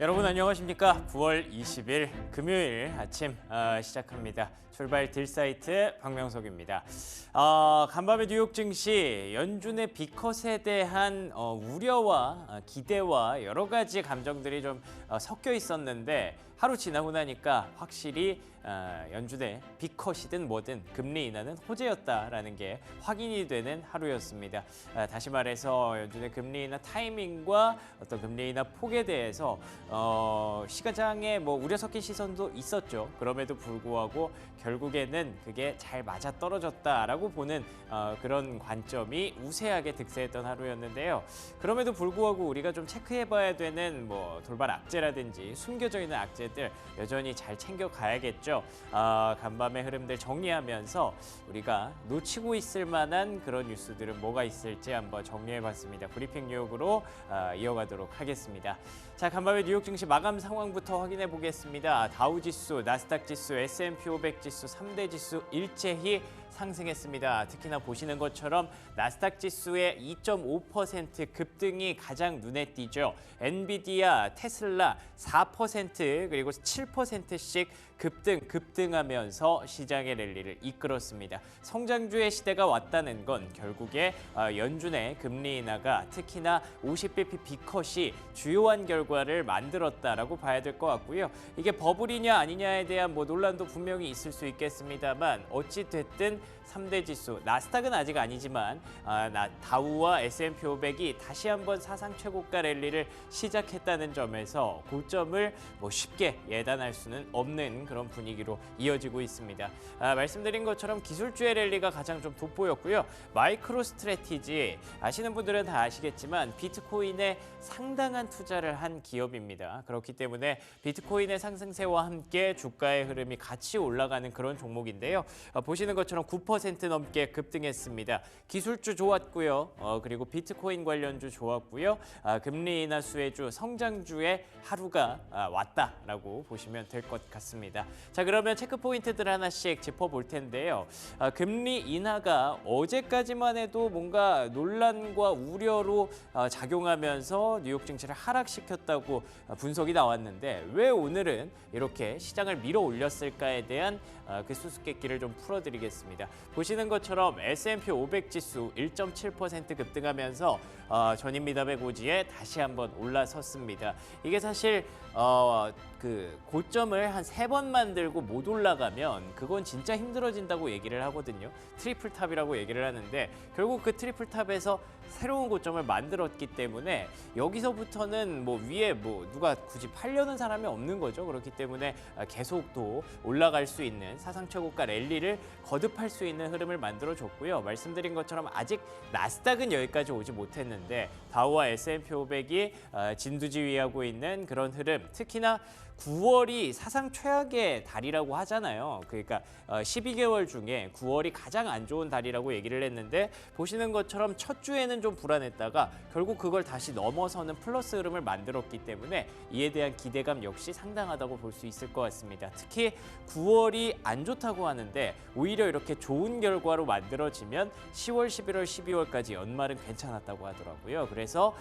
여러분 안녕하십니까? 9월 20일 금요일 아침 시작합니다. 출발 딜사이트 박명석입니다. 간밤의 뉴욕 증시 연준의 B컷에 대한 우려와 기대와 여러 가지 감정들이 좀 섞여 있었는데 하루 지나고 나니까 확실히 연준의 B컷이든 뭐든 금리 인하는 호재였다라는 게 확인이 되는 하루였습니다. 다시 말해서 연준의 금리 인하 타이밍과 어떤 금리 인하 폭에 대해서 시가장에 뭐 우려 섞인 시선도 있었죠. 그럼에도 불구하고 결국에는 그게 잘 맞아 떨어졌다라고 보는 그런 관점이 우세하게 득세했던 하루였는데요. 그럼에도 불구하고 우리가 좀 체크해봐야 되는 뭐 돌발 악재라든지 숨겨져 있는 악재들 여전히 잘 챙겨가야겠죠. 간밤의 흐름들 정리하면서 우리가 놓치고 있을 만한 그런 뉴스들은 뭐가 있을지 한번 정리해봤습니다. 브리핑 뉴욕으로 이어가도록 하겠습니다. 자, 간밤의 뉴욕 증시 마감 상황부터 확인해 보겠습니다. 다우지수, 나스닥지수, S&P 500 지수, 3대 지수 일제히 상승했습니다. 특히나 보시는 것처럼 나스닥 지수의 2.5% 급등이 가장 눈에 띄죠. 엔비디아, 테슬라 4% 그리고 7%씩 급등하면서 시장의 랠리를 이끌었습니다. 성장주의 시대가 왔다는 건 결국에 연준의 금리 인하가 특히나 50bp B컷이 주요한 결과를 만들었다라고 봐야 될 것 같고요. 이게 버블이냐 아니냐에 대한 뭐 논란도 분명히 있을 수 있겠습니다만 어찌 됐든 3대 지수, 나스닥은 아직 아니지만 다우와 S&P 500이 다시 한번 사상 최고가 랠리를 시작했다는 점에서 고점을 뭐 쉽게 예단할 수는 없는 그런 분위기로 이어지고 있습니다. 말씀드린 것처럼 기술주의 랠리가 가장 좀 돋보였고요. 마이크로 스트래티지 아시는 분들은 다 아시겠지만 비트코인에 상당한 투자를 한 기업입니다. 그렇기 때문에 비트코인의 상승세와 함께 주가의 흐름이 같이 올라가는 그런 종목인데요. 보시는 것처럼 9% 넘게 급등했습니다. 기술주 좋았고요. 그리고 비트코인 관련주 좋았고요. 금리 인하 수혜주, 성장주의 하루가 왔다라고 보시면 될 것 같습니다. 자, 그러면 체크 포인트들 하나씩 짚어볼 텐데요. 금리 인하가 어제까지만 해도 뭔가 논란과 우려로 작용하면서 뉴욕 증시를 하락시켰다고 분석이 나왔는데 왜 오늘은 이렇게 시장을 밀어 올렸을까에 대한 그 수수께끼를 좀 풀어드리겠습니다. 보시는 것처럼 S&P 500 지수 1.7% 급등하면서 전일 미답의 고지에 다시 한번 올라섰습니다. 이게 사실 그 고점을 한 3번 만들고 못 올라가면 그건 진짜 힘들어진다고 얘기를 하거든요. 트리플 탑이라고 얘기를 하는데 결국 그 트리플 탑에서 새로운 고점을 만들었기 때문에 여기서부터는 뭐 위에 뭐 누가 굳이 팔려는 사람이 없는 거죠. 그렇기 때문에 계속 또 올라갈 수 있는 사상 최고가 랠리를 거듭할 수 있는 흐름을 만들어줬고요. 말씀드린 것처럼 아직 나스닥은 여기까지 오지 못했는데 다우와 S&P 500이 진두지휘하고 있는 그런 흐름, 특히나 9월이 사상 최악의 달이라고 하잖아요. 그러니까 12개월 중에 9월이 가장 안 좋은 달이라고 얘기를 했는데 보시는 것처럼 첫 주에는 좀 불안했다가 결국 그걸 다시 넘어서는 플러스 흐름을 만들었기 때문에 이에 대한 기대감 역시 상당하다고 볼 수 있을 것 같습니다. 특히 9월이 안 좋다고 하는데 오히려 이렇게 좋은 결과로 만들어지면 10월, 11월, 12월까지 연말은 괜찮았다고 하더라고요. 그래서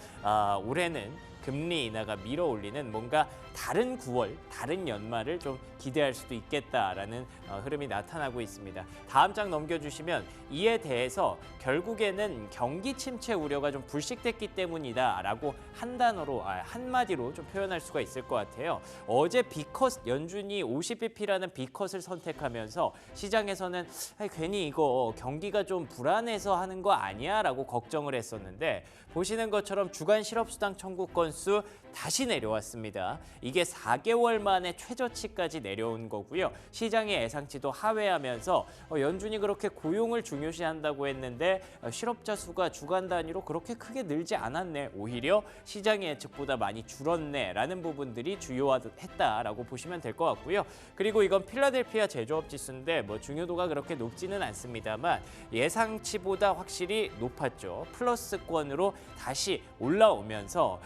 올해는 금리 인하가 밀어올리는 뭔가 다른 9월, 다른 연말을 좀 기대할 수도 있겠다라는 흐름이 나타나고 있습니다. 다음 장 넘겨주시면 이에 대해서 결국에는 경기 침체 우려가 좀 불식됐기 때문이다라고 한 단어로, 한마디로 좀 표현할 수가 있을 것 같아요. 어제 B컷, 연준이 50bp라는 B컷을 선택하면서 시장에서는 괜히 이거 경기가 좀 불안해서 하는 거 아니야? 라고 걱정을 했었는데 보시는 것처럼 주간 실업수당 청구 건수 다시 내려왔습니다. 이게 4개월 만에 최저치까지 내려온 거고요. 시장의 예상치도 하회하면서 연준이 그렇게 고용을 중요시한다고 했는데 실업자 수가 주간 단위로 그렇게 크게 늘지 않았네. 오히려 시장의 예측보다 많이 줄었네. 라는 부분들이 주요했다라고 보시면 될 것 같고요. 그리고 이건 필라델피아 제조업 지수인데 뭐 중요도가 그렇게 높지는 않습니다만 예상치보다 확실히 높았죠. 플러스권으로 다시 올라오면서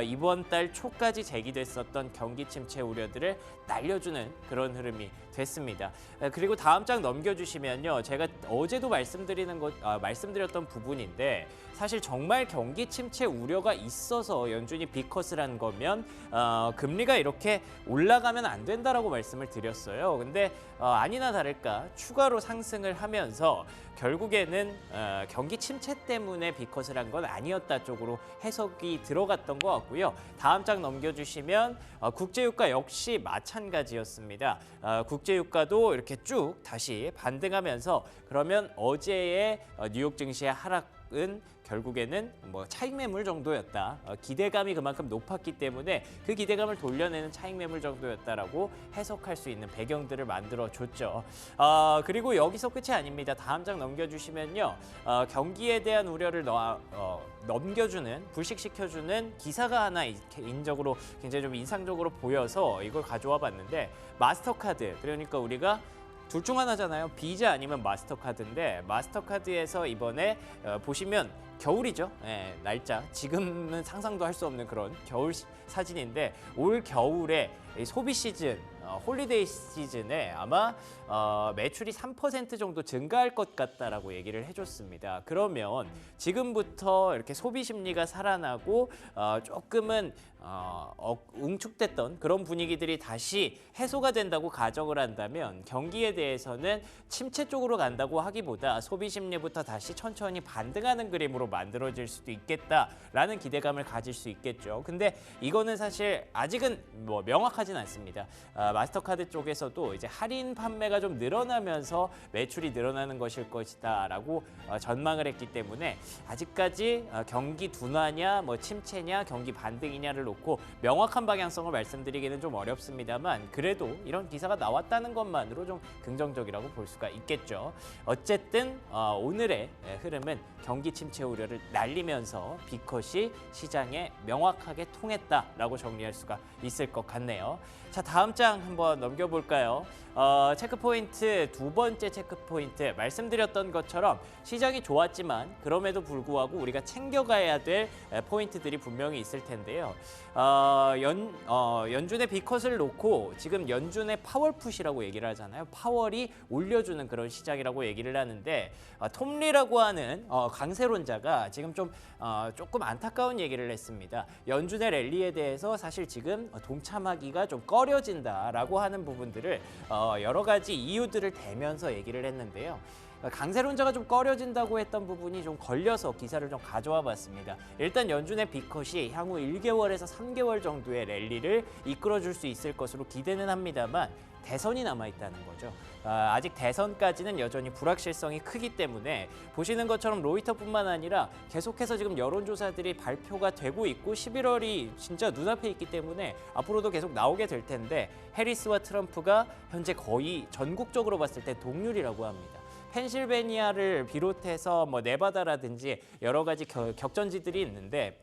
이번 달 초까지 제기됐었던 경기 침체 우려들을 날려주는 그런 흐름이 됐습니다. 그리고 다음 장 넘겨주시면요, 제가 어제도 말씀드렸던 부분인데 사실 정말 경기 침체 우려가 있어서 연준이 빅컷을 한 거면 금리가 이렇게 올라가면 안 된다라고 말씀을 드렸어요. 근데 아니나 다를까 추가로 상승을 하면서 결국에는 경기 침체 때문에 빅컷을 한 건 아니었다 쪽으로 해석이 들어갔던 것 같고요. 다음 장 넘겨주시면 국제유가 역시 마찬가지였습니다. 국제유가도 이렇게 쭉 다시 반등하면서 그러면 어제의 뉴욕 증시의 하락은 결국에는 뭐 차익 매물 정도였다. 기대감이 그만큼 높았기 때문에 그 기대감을 돌려내는 차익 매물 정도였다라고 해석할 수 있는 배경들을 만들어줬죠. 그리고 여기서 끝이 아닙니다. 다음 장 넘겨주시면요. 경기에 대한 우려를 넘겨주는, 불식시켜주는 기사가 하나 개인적으로 굉장히 좀 인상적으로 보여서 이걸 가져와 봤는데 마스터카드, 그러니까 우리가 둘 중 하나잖아요. 비자 아니면 마스터카드인데 마스터카드에서 이번에 보시면 겨울이죠. 날짜. 지금은 상상도 할 수 없는 그런 겨울 사진인데 올 겨울에 소비 시즌, 홀리데이 시즌에 아마 매출이 3% 정도 증가할 것 같다라고 얘기를 해줬습니다. 그러면 지금부터 이렇게 소비 심리가 살아나고 조금은 응축됐던 그런 분위기들이 다시 해소가 된다고 가정을 한다면 경기에 대해서는 침체 쪽으로 간다고 하기보다 소비 심리부터 다시 천천히 반등하는 그림으로 만들어질 수도 있겠다라는 기대감을 가질 수 있겠죠. 근데 이거는 사실 아직은 뭐 명확하진 않습니다. 마스터카드 쪽에서도 이제 할인 판매가 좀 늘어나면서 매출이 늘어나는 것일 것이다라고 전망을 했기 때문에 아직까지 경기 둔화냐, 뭐 침체냐, 경기 반등이냐를 놓고 명확한 방향성을 말씀드리기는 좀 어렵습니다만 그래도 이런 기사가 나왔다는 것만으로 좀 긍정적이라고 볼 수가 있겠죠. 어쨌든 오늘의 흐름은 경기 침체 우려를 날리면서 빅컷이 시장에 명확하게 통했다라고 정리할 수가 있을 것 같네요. 자, 다음 장 한번 넘겨볼까요? 체크포인트, 두 번째 체크포인트 말씀드렸던 것처럼 시장이 좋았지만 그럼에도 불구하고 우리가 챙겨가야 될 포인트들이 분명히 있을 텐데요. 연준의 빅컷을 놓고 지금 연준의 파월풋이라고 얘기를 하잖아요. 파월이 올려주는 그런 시장이라고 얘기를 하는데 톰리라고 하는 강세론자가 지금 조금 안타까운 얘기를 했습니다. 연준의 랠리에 대해서 사실 지금 동참하기가 좀 꺼려진다라고 하는 부분들을 여러 가지 이유들을 대면서 얘기를 했는데요. 강세론자가 좀 꺼려진다고 했던 부분이 좀 걸려서 기사를 좀 가져와 봤습니다. 일단 연준의 빅컷이 향후 1개월에서 3개월 정도의 랠리를 이끌어줄 수 있을 것으로 기대는 합니다만 대선이 남아있다는 거죠. 아직 대선까지는 여전히 불확실성이 크기 때문에 보시는 것처럼 로이터뿐만 아니라 계속해서 지금 여론조사들이 발표가 되고 있고 11월이 진짜 눈앞에 있기 때문에 앞으로도 계속 나오게 될 텐데 해리스와 트럼프가 현재 거의 전국적으로 봤을 때 동률이라고 합니다. 펜실베니아를 비롯해서 뭐 네바다라든지 여러 가지 격전지들이 있는데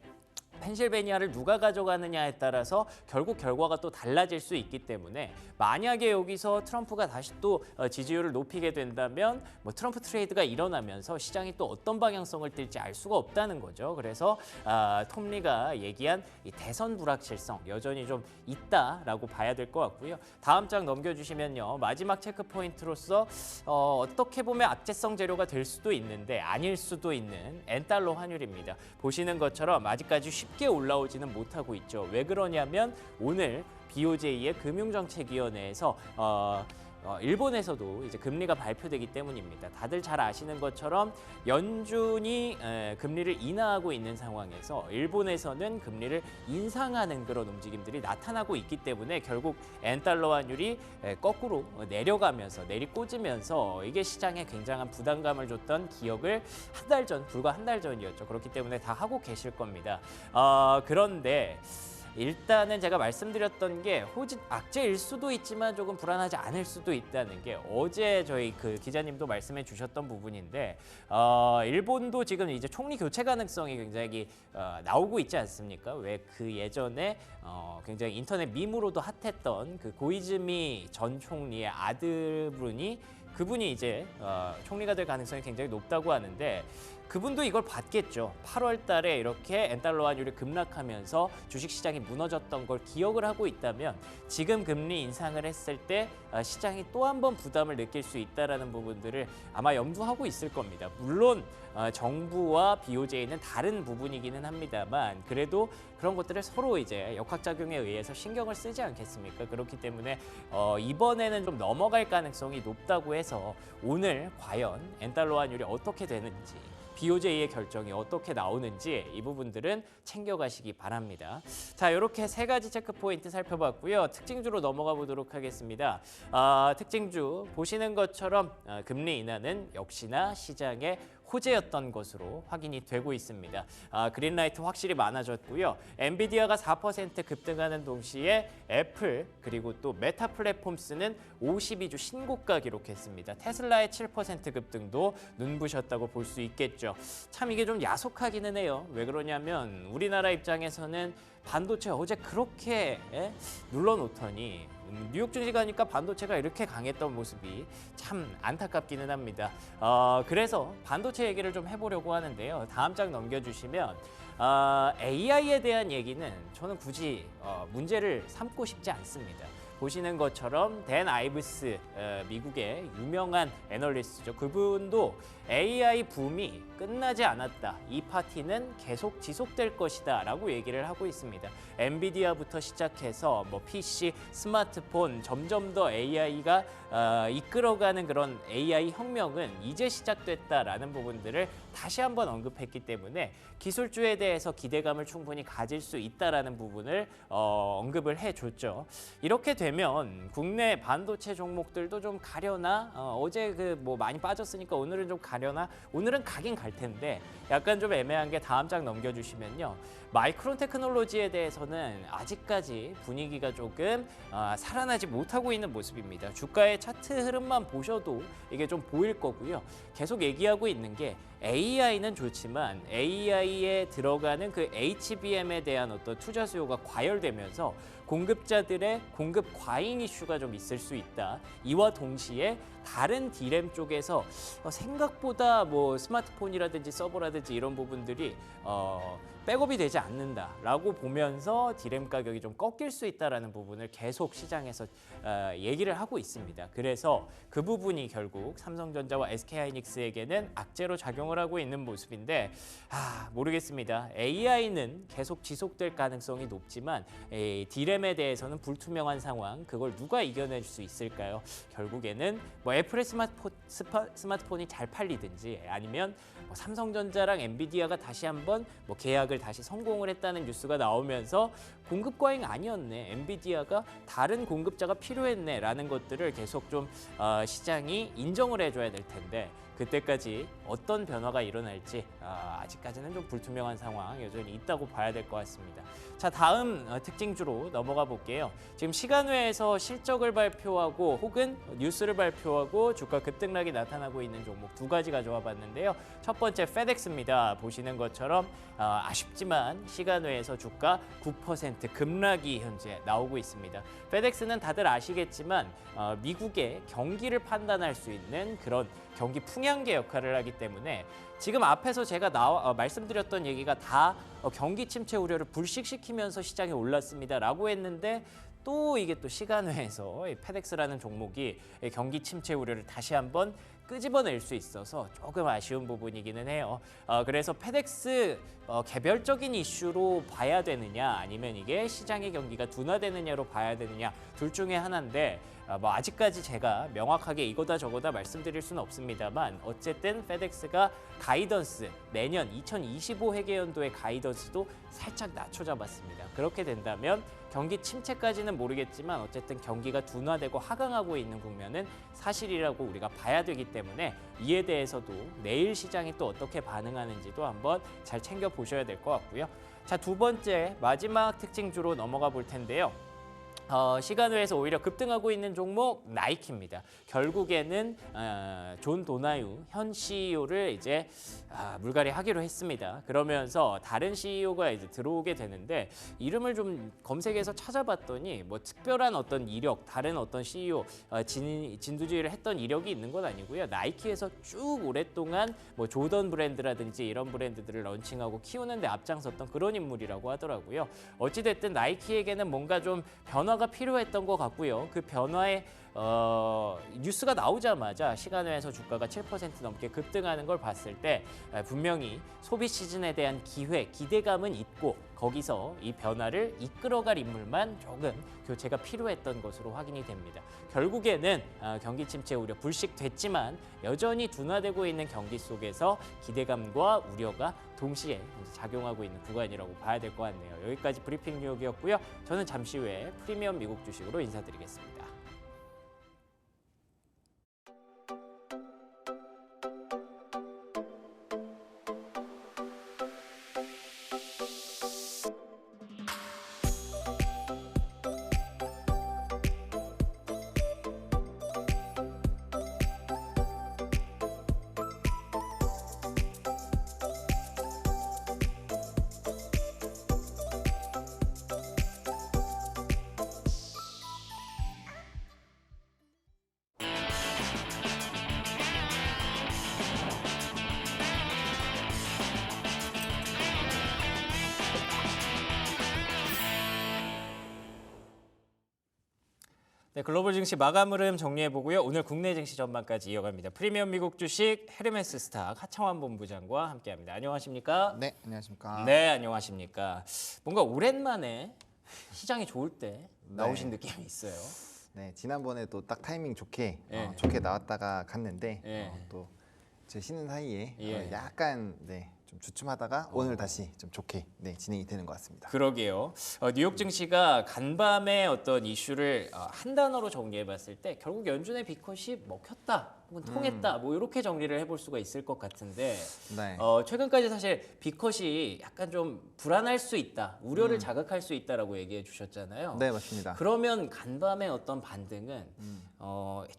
펜실베니아를 누가 가져가느냐에 따라서 결국 결과가 또 달라질 수 있기 때문에 만약에 여기서 트럼프가 다시 또 지지율을 높이게 된다면 뭐 트럼프 트레이드가 일어나면서 시장이 또 어떤 방향성을 띨지 알 수가 없다는 거죠. 그래서 톰리가 얘기한 이 대선 불확실성 여전히 좀 있다라고 봐야 될 것 같고요. 다음 장 넘겨주시면요. 마지막 체크 포인트로서 어떻게 보면 악재성 재료가 될 수도 있는데 아닐 수도 있는 엔달러 환율입니다. 보시는 것처럼 아직까지 쉽게 올라오지는 못하고 있죠. 왜 그러냐면 오늘 BOJ의 금융정책위원회에서 일본에서도 이제 금리가 발표되기 때문입니다. 다들 잘 아시는 것처럼 연준이 금리를 인하하고 있는 상황에서 일본에서는 금리를 인상하는 그런 움직임들이 나타나고 있기 때문에 결국 엔달러 환율이 거꾸로 내려가면서 내리꽂으면서 이게 시장에 굉장한 부담감을 줬던 기억을 불과 한 달 전이었죠. 그렇기 때문에 다 하고 계실 겁니다. 그런데 일단은 제가 말씀드렸던 게 악재일 수도 있지만 조금 불안하지 않을 수도 있다는 게 어제 저희 그 기자님도 말씀해 주셨던 부분인데 일본도 지금 이제 총리 교체 가능성이 굉장히 나오고 있지 않습니까? 왜 그 예전에 굉장히 인터넷 밈으로도 핫했던 그 고이즈미 전 총리의 아들분이 그분이 이제 총리가 될 가능성이 굉장히 높다고 하는데 그분도 이걸 봤겠죠. 8월 달에 이렇게 엔달러 환율이 급락하면서 주식시장이 무너졌던 걸 기억을 하고 있다면 지금 금리 인상을 했을 때 시장이 또 한 번 부담을 느낄 수 있다는 부분들을 아마 염두하고 있을 겁니다. 물론 정부와 BOJ는 다른 부분이기는 합니다만 그래도 그런 것들을 서로 이제 역학작용에 의해서 신경을 쓰지 않겠습니까? 그렇기 때문에 이번에는 좀 넘어갈 가능성이 높다고 해서 오늘 과연 엔달러 환율이 어떻게 되는지 BOJ의 결정이 어떻게 나오는지 이 부분들은 챙겨가시기 바랍니다. 자, 이렇게 세 가지 체크 포인트 살펴봤고요. 특징주로 넘어가 보도록 하겠습니다. 특징주 보시는 것처럼 금리 인하는 역시나 시장의 호재였던 것으로 확인이 되고 있습니다. 그린라이트 확실히 많아졌고요. 엔비디아가 4% 급등하는 동시에 애플 그리고 또 메타 플랫폼스는 52주 신고가 기록했습니다. 테슬라의 7% 급등도 눈부셨다고 볼 수 있겠죠. 참 이게 좀 야속하기는 해요. 왜 그러냐면 우리나라 입장에서는 반도체 어제 그렇게 눌러놓더니 뉴욕 증시 가니까 반도체가 이렇게 강했던 모습이 참 안타깝기는 합니다. 그래서 반도체 얘기를 좀 해보려고 하는데요. 다음 장 넘겨주시면 AI에 대한 얘기는 저는 굳이 문제를 삼고 싶지 않습니다. 보시는 것처럼 댄 아이브스 미국의 유명한 애널리스트죠. 그분도 AI 붐이 끝나지 않았다. 이 파티는 계속 지속될 것이다 라고 얘기를 하고 있습니다. 엔비디아부터 시작해서 뭐 PC, 스마트폰 점점 더 AI가 이끌어가는 그런 AI 혁명은 이제 시작됐다라는 부분들을 다시 한번 언급했기 때문에 기술주에 대해서 기대감을 충분히 가질 수 있다라는 부분을 언급을 해줬죠. 이렇게 되면 국내 반도체 종목들도 좀 가려나 어제 그 뭐 많이 빠졌으니까 오늘은 좀 가려나 오늘은 가긴 갈 텐데 약간 좀 애매한 게 다음 장 넘겨주시면요. 마이크론 테크놀로지에 대해서는 아직까지 분위기가 조금 살아나지 못하고 있는 모습입니다. 주가의 차트 흐름만 보셔도 이게 좀 보일 거고요. 계속 얘기하고 있는 게 AI는 좋지만 AI에 들어가는 그 HBM에 대한 어떤 투자 수요가 과열되면서 공급자들의 공급 과잉 이슈가 좀 있을 수 있다. 이와 동시에 다른 D램 쪽에서 생각보다 뭐 스마트폰이라든지 서버라든지 이런 부분들이 백업이 되지 않는다라고 보면서 D램 가격이 좀 꺾일 수 있다라는 부분을 계속 시장에서 얘기를 하고 있습니다. 그래서 그 부분이 결국 삼성전자와 SK하이닉스에게는 악재로 작용을 하고 있는 모습인데 모르겠습니다. AI는 계속 지속될 가능성이 높지만 D램에 대해서는 불투명한 상황, 그걸 누가 이겨낼 수 있을까요? 결국에는 뭐 애플의 스마트폰이 잘 팔리든지 아니면 뭐 삼성전자랑 엔비디아가 다시 한번 뭐 계약을 다시 성공을 했다는 뉴스가 나오면서 공급 과잉 아니었네, 엔비디아가 다른 공급자가 필요했네 라는 것들을 계속 좀 시장이 인정을 해줘야 될 텐데 그때까지 어떤 변화가 일어날지 아직까지는 좀 불투명한 상황 여전히 있다고 봐야 될 것 같습니다. 자, 다음 특징주로 넘어가 볼게요. 지금 시간외에서 실적을 발표하고 혹은 뉴스를 발표하고 주가 급등락이 나타나고 있는 종목 두 가지 가져와 봤는데요. 첫 번째 페덱스입니다. 보시는 것처럼 아쉽지만 시간외에서 주가 9% 급락이 현재 나오고 있습니다. 페덱스는 다들 아시겠지만 미국의 경기를 판단할 수 있는 그런 경기 풍향계 역할을 하기 때문에 지금 앞에서 제가 말씀드렸던 얘기가 다 경기 침체 우려를 불식시키면서 시장에 올랐습니다라고 했는데 또 이게 또 시간외에서 페덱스라는 종목이 경기 침체 우려를 다시 한번 끄집어낼 수 있어서 조금 아쉬운 부분이기는 해요. 그래서 페덱스 개별적인 이슈로 봐야 되느냐 아니면 이게 시장의 경기가 둔화되느냐로 봐야 되느냐 둘 중에 하나인데 뭐 아직까지 제가 명확하게 이거다 저거다 말씀드릴 수는 없습니다만 어쨌든 페덱스가 가이던스 내년 2025 회계연도의 가이던스도 살짝 낮춰 잡았습니다. 그렇게 된다면 경기 침체까지는 모르겠지만 어쨌든 경기가 둔화되고 하강하고 있는 국면은 사실이라고 우리가 봐야 되기 때문에 이에 대해서도 내일 시장이 또 어떻게 반응하는지도 한번 잘 챙겨보셔야 될 것 같고요. 자, 두 번째 마지막 특징주로 넘어가 볼 텐데요. 시간외에서 오히려 급등하고 있는 종목 나이키입니다. 결국에는 존 도나유 현 CEO를 이제 물갈이하기로 했습니다. 그러면서 다른 CEO가 이제 들어오게 되는데 이름을 좀 검색해서 찾아봤더니 뭐 특별한 어떤 이력, 다른 어떤 CEO 진두지휘를 했던 이력이 있는 건 아니고요. 나이키에서 쭉 오랫동안 뭐 조던 브랜드라든지 이런 브랜드들을 런칭하고 키우는데 앞장섰던 그런 인물이라고 하더라고요. 어찌됐든 나이키에게는 뭔가 좀 변화가 필요했던 것 같고요. 그 변화에 뉴스가 나오자마자 시간외에서 주가가 7% 넘게 급등하는 걸 봤을 때 분명히 소비 시즌에 대한 기대감은 있고 거기서 이 변화를 이끌어갈 인물만 조금 교체가 필요했던 것으로 확인이 됩니다. 결국에는 경기 침체 우려 불식됐지만 여전히 둔화되고 있는 경기 속에서 기대감과 우려가 동시에 작용하고 있는 구간이라고 봐야 될 것 같네요. 여기까지 브리핑 뉴욕이었고요. 저는 잠시 후에 프리미엄 미국 주식으로 인사드리겠습니다. 네, 글로벌 증시 마감 흐름 정리해보고요. 오늘 국내 증시 전망까지 이어갑니다. 프리미엄 미국 주식 헤르메스 스탁 하창환 본부장과 함께합니다. 안녕하십니까? 네, 안녕하십니까? 네, 안녕하십니까? 뭔가 오랜만에 시장이 좋을 때 나오신 느낌이 있어요. 네, 지난번에 또 딱 타이밍 좋게 네. 좋게 나왔다가 갔는데 네. 또 제 쉬는 사이에 예. 약간 좀 주춤하다가 오늘 다시 좀 좋게 진행이 되는 것 같습니다. 그러게요. 뉴욕 증시가 간밤의 어떤 이슈를 한 단어로 정리해봤을 때 결국 연준의 비컷이 먹혔다, 혹은 통했다, 뭐 이렇게 정리를 해볼 수가 있을 것 같은데 네. 최근까지 사실 비컷이 약간 좀 불안할 수 있다, 우려를 자극할 수 있다라고 얘기해 주셨잖아요. 네, 맞습니다. 그러면 간밤의 어떤 반등은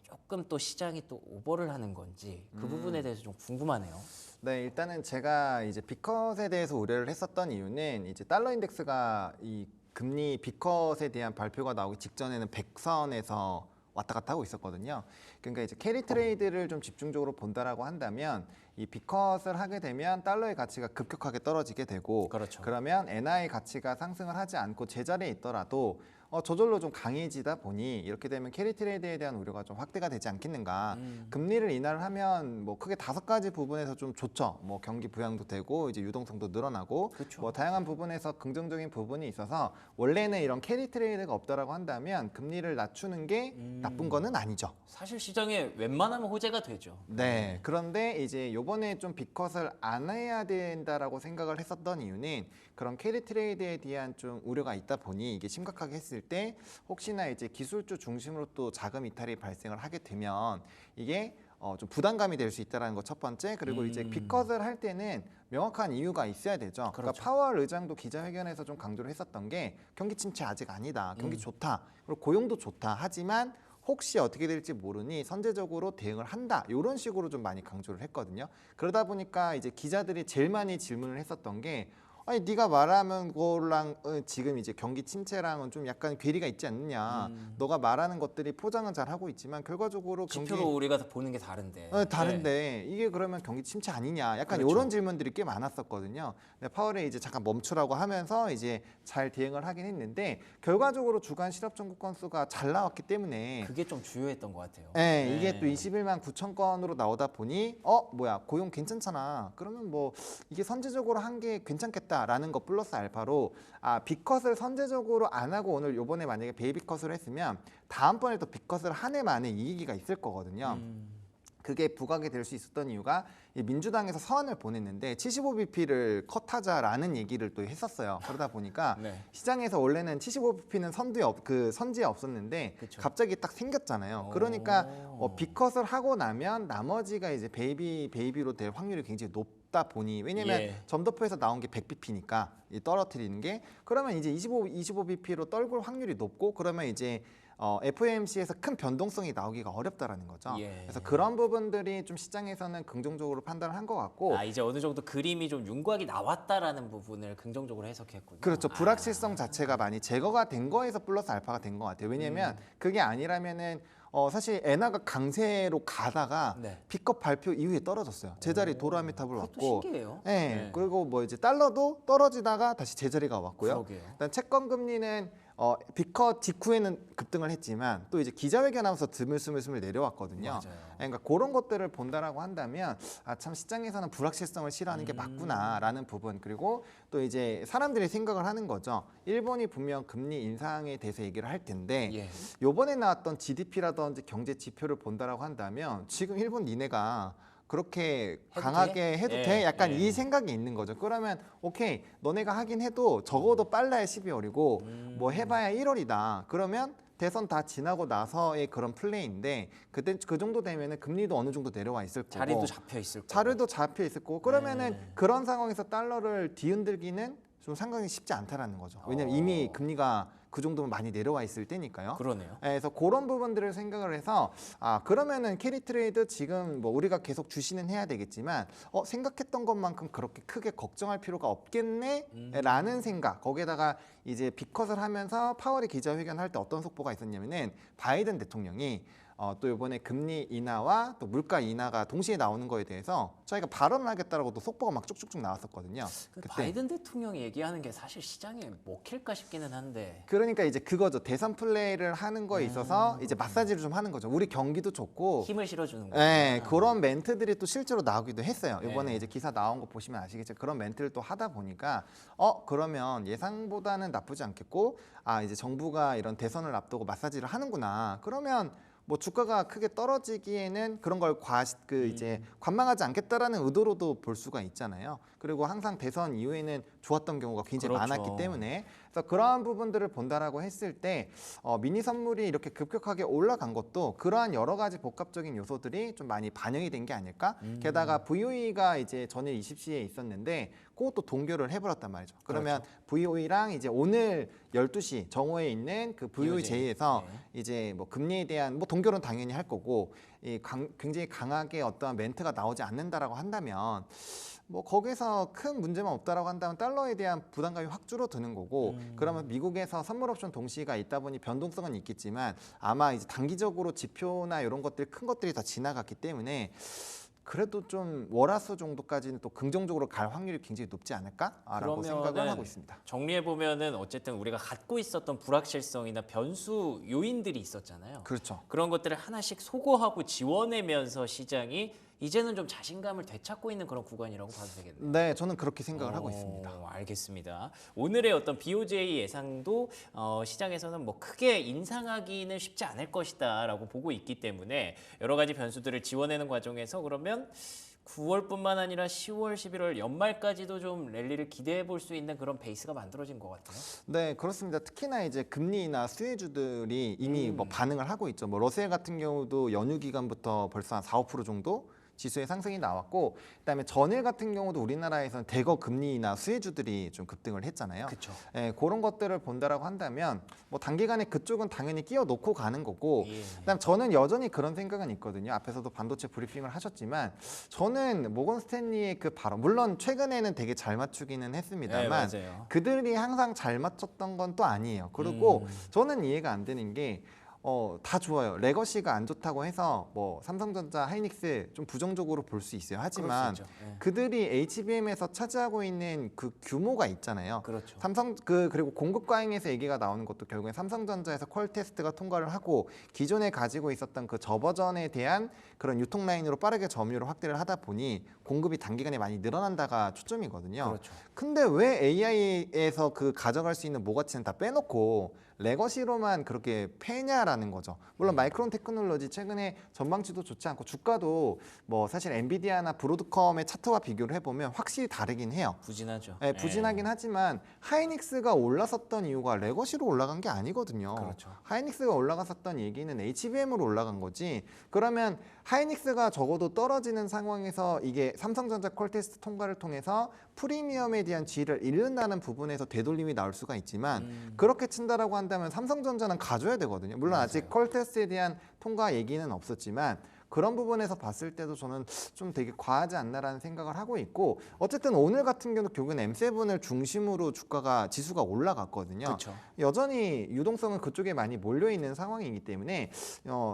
조금 또 시장이 또 오버를 하는 건지 그 부분에 대해서 좀 궁금하네요. 네, 일단은 제가 이제 비컷에 대해서 우려를 했었던 이유는 이제 달러 인덱스가 이 금리 비컷에 대한 발표가 나오기 직전에는 100선에서 왔다 갔다 하고 있었거든요. 그러니까 이제 캐리 트레이드를 좀 집중적으로 본다라고 한다면 이 비컷을 하게 되면 달러의 가치가 급격하게 떨어지게 되고, 그렇죠. 그러면 엔화의 가치가 상승을 하지 않고 제자리에 있더라도 저절로 좀 강해지다 보니 이렇게 되면 캐리 트레이드에 대한 우려가 좀 확대가 되지 않겠는가. 금리를 인하를 하면 뭐 크게 5가지 부분에서 좀 좋죠. 뭐 경기 부양도 되고 이제 유동성도 늘어나고 그쵸. 뭐 다양한 부분에서 긍정적인 부분이 있어서 원래는 이런 캐리 트레이드가 없다라고 한다면 금리를 낮추는 게 나쁜 거는 아니죠. 사실 시장에 웬만하면 호재가 되죠. 네. 그런데 이제 요번에 좀 비컷을 안 해야 된다라고 생각을 했었던 이유는 그런 캐리 트레이드에 대한 좀 우려가 있다 보니 이게 심각하게 했을 때 혹시나 이제 기술주 중심으로 또 자금 이탈이 발생을 하게 되면 이게 좀 부담감이 될 수 있다는 거 첫 번째. 그리고 이제 비컷을 할 때는 명확한 이유가 있어야 되죠. 그러니까 파월 의장도 기자회견에서 좀 강조를 했었던 게 경기 침체 아직 아니다, 경기 좋다, 그리고 고용도 좋다, 하지만 혹시 어떻게 될지 모르니 선제적으로 대응을 한다, 이런 식으로 좀 많이 강조를 했거든요. 그러다 보니까 이제 기자들이 제일 많이 질문을 했었던 게 아니 네가 말하는 거랑 지금 이제 경기 침체랑은 좀 약간 괴리가 있지 않느냐. 너가 말하는 것들이 포장은 잘 하고 있지만 결과적으로 지표로 우리가 보는 게 다른데. 다른데 이게 그러면 경기 침체 아니냐. 약간 그렇죠. 이런 질문들이 꽤 많았었거든요. 근데 파월이 이제 잠깐 멈추라고 하면서 이제 잘 대응을 하긴 했는데 결과적으로 주간 실업 청구 건수가 잘 나왔기 때문에 그게 좀 주요했던 것 같아요. 네, 이게 또 21만 9천 건으로 나오다 보니 뭐야 고용 괜찮잖아. 그러면 뭐 이게 선제적으로 한 게 괜찮겠다라는 거 플러스 알파로 비컷을 선제적으로 안 하고 오늘 요번에 만약에 베이비컷을 했으면 다음번에 또 비컷을 한 해 만에 이익이가 있을 거거든요. 그게 부각이 될 수 있었던 이유가 이 민주당에서 서한을 보냈는데 75bp를 컷하자라는 얘기를 또 했었어요. 그러다 보니까 네. 시장에서 원래는 75bp는 선지에 없었는데 그쵸. 갑자기 딱 생겼잖아요. 그러니까 비컷을 하고 나면 나머지가 이제 베이비로 될 확률이 굉장히 높다 보니 왜냐면 예. 점도표에서 나온 게 100bp니까 떨어뜨리는 게 그러면 이제 25bp로 떨굴 확률이 높고 그러면 이제 FOMC에서 큰 변동성이 나오기가 어렵다라는 거죠. 예. 그래서 그런 부분들이 좀 시장에서는 긍정적으로 판단을 한 것 같고 이제 어느 정도 그림이 좀 윤곽이 나왔다라는 부분을 긍정적으로 해석했군요. 그렇죠. 불확실성 자체가 많이 제거가 된 거에서 플러스 알파가 된 것 같아요. 왜냐면 그게 아니라면은 사실 엔화가 강세로 가다가 네. B급 발표 이후에 떨어졌어요. 제자리 도라미탑을 그것도 왔고 신기해요. 네. 네. 그리고 뭐 이제 달러도 떨어지다가 다시 제자리가 왔고요. 그러게요. 일단 채권 금리는 B컷 직후에는 급등을 했지만 또 이제 기자회견하면서 스물스물 내려왔거든요. 맞아요. 그러니까 그런 것들을 본다라고 한다면 참 시장에서는 불확실성을 싫어하는 게 맞구나라는 부분 그리고 또 이제 사람들이 생각을 하는 거죠. 일본이 분명 금리 인상에 대해서 얘기를 할 텐데 예. 요번에 나왔던 GDP라든지 경제 지표를 본다라고 한다면 지금 일본 니네가 그렇게 해도 강하게 돼? 해도 예, 돼? 약간 예. 이 생각이 있는 거죠. 그러면 오케이 너네가 하긴 해도 적어도 빨라야 12월이고 뭐 해봐야 1월이다. 그러면 대선 다 지나고 나서의 그런 플레이인데 그때 그 정도 되면은 금리도 어느 정도 내려와 있을 거고 자리도 잡혀 있을 거고. 자료도 잡혀 있을 거고 그러면은 그런 상황에서 달러를 뒤흔들기는 좀 상당히 쉽지 않다라는 거죠. 왜냐면 이미 금리가 그 정도면 많이 내려와 있을 때니까요. 그러네요. 그래서 그런 부분들을 생각을 해서 그러면은 캐리 트레이드 지금 뭐 우리가 계속 주시는 해야 되겠지만 생각했던 것만큼 그렇게 크게 걱정할 필요가 없겠네라는 생각. 거기에다가 이제 빅컷을 하면서 파월이 기자회견할 때 어떤 속보가 있었냐면은 바이든 대통령이 또 이번에 금리 인하와 또 물가 인하가 동시에 나오는 거에 대해서 저희가 발언을 하겠다라고 또 속보가 막 쭉쭉쭉 나왔었거든요. 그때 바이든 대통령이 얘기하는 게 사실 시장에 먹힐까 싶기는 한데. 그러니까 이제 그거죠. 대선 플레이를 하는 거에 있어서 이제 마사지를 좀 하는 거죠. 우리 경기도 좋고 힘을 실어주는 거. 네, 그런 멘트들이 또 실제로 나오기도 했어요. 이번에 네. 이제 기사 나온 거 보시면 아시겠지만 그런 멘트를 또 하다 보니까 그러면 예상보다는 나쁘지 않겠고 이제 정부가 이런 대선을 앞두고 마사지를 하는구나. 그러면 뭐 주가가 크게 떨어지기에는 그런 걸 이제 관망하지 않겠다라는 의도로도 볼 수가 있잖아요. 그리고 항상 대선 이후에는 좋았던 경우가 굉장히 그렇죠. 많았기 때문에 그래서 그러한 부분들을 본다라고 했을 때 미니 선물이 이렇게 급격하게 올라간 것도 그러한 여러 가지 복합적인 요소들이 좀 많이 반영이 된 게 아닐까? 게다가 VOE가 이제 전일 20시에 있었는데 그것도 동결을 해버렸단 말이죠. 그러면 VOE랑 이제 오늘 12시 정오에 있는 그 VOEJ에서 이제 뭐 금리에 대한 뭐 동결은 당연히 할 거고 굉장히 강하게 어떠한 멘트가 나오지 않는다라고 한다면 뭐 거기서 큰 문제만 없다라고 한다면 달러에 대한 부담감이 확 줄어드는 거고 그러면 미국에서 선물 옵션 동시가 있다 보니 변동성은 있겠지만 아마 이제 단기적으로 지표나 이런 것들 큰 것들이 다 지나갔기 때문에 그래도 좀 월화수 정도까지는 또 긍정적으로 갈 확률이 굉장히 높지 않을까라고 생각을 하고 있습니다. 정리해 보면은 어쨌든 우리가 갖고 있었던 불확실성이나 변수 요인들이 있었잖아요. 그렇죠. 그런 것들을 하나씩 소거하고 지워내면서 시장이 이제는 좀 자신감을 되찾고 있는 그런 구간이라고 봐도 되겠네요. 네, 저는 그렇게 생각을 하고 있습니다. 알겠습니다. 오늘의 어떤 BOJ 예상도 시장에서는 뭐 크게 인상하기는 쉽지 않을 것이다라고 보고 있기 때문에 여러 가지 변수들을 지워내는 과정에서 그러면 9월뿐만 아니라 10월, 11월 연말까지도 좀 랠리를 기대해 볼 수 있는 그런 베이스가 만들어진 것 같아요. 네, 그렇습니다. 특히나 이제 금리나 수혜주들이 이미 뭐 반응을 하고 있죠. 뭐 러셀 같은 경우도 연휴 기간부터 벌써 한 4, 5% 정도 지수의 상승이 나왔고 그다음에 전일 같은 경우도 우리나라에서는 대거 금리나 수혜주들이 좀 급등을 했잖아요. 그렇죠. 예, 그런 것들을 본다라고 한다면 뭐 단기간에 그쪽은 당연히 끼워 놓고 가는 거고 그다음 저는 여전히 그런 생각은 있거든요. 앞에서도 반도체 브리핑을 하셨지만 저는 모건 스탠리의 그 발언 물론 최근에는 되게 잘 맞추기는 했습니다만 네, 맞아요. 그들이 항상 잘 맞췄던 건 또 아니에요. 그리고 저는 이해가 안 되는 게 다 좋아요. 레거시가 안 좋다고 해서 뭐 삼성전자, 하이닉스 좀 부정적으로 볼 수 있어요. 하지만 그럴 수 있죠. 네. 그들이 HBM에서 차지하고 있는 그 규모가 있잖아요. 그렇죠. 그리고 공급 과잉에서 얘기가 나오는 것도 결국엔 삼성전자에서 퀄 테스트가 통과를 하고 기존에 가지고 있었던 그 저버전에 대한 그런 유통 라인으로 빠르게 점유를 확대를 하다 보니 공급이 단기간에 많이 늘어난다가 초점이거든요. 그렇죠. 근데 왜 AI에서 그 가져갈 수 있는 모 가치는 다 빼놓고 레거시로만 그렇게 패냐라는 있다라는 거죠. 물론 마이크론 테크놀로지 최근에 전망치도 좋지 않고 주가도 뭐 사실 엔비디아나 브로드컴의 차트와 비교를 해보면 확실히 다르긴 해요. 부진하죠. 네, 부진하긴 하지만 하이닉스가 올라섰던 이유가 레거시로 올라간 게 아니거든요. 그렇죠. 하이닉스가 올라갔었던 얘기는 HBM으로 올라간 거지. 그러면 하이닉스가 적어도 떨어지는 상황에서 이게 삼성전자 퀄테스트 통과를 통해서 프리미엄에 대한 지위를 잃는다는 부분에서 되돌림이 나올 수가 있지만 그렇게 친다라고 한다면 삼성전자는 가져야 되거든요. 물론 아직 퀄테스트에 대한 통과 얘기는 없었지만 그런 부분에서 봤을 때도 저는 좀 되게 과하지 않나라는 생각을 하고 있고 어쨌든 오늘 같은 경우는 결국은 M7을 중심으로 지수가 올라갔거든요. 그렇죠. 여전히 유동성은 그쪽에 많이 몰려 있는 상황이기 때문에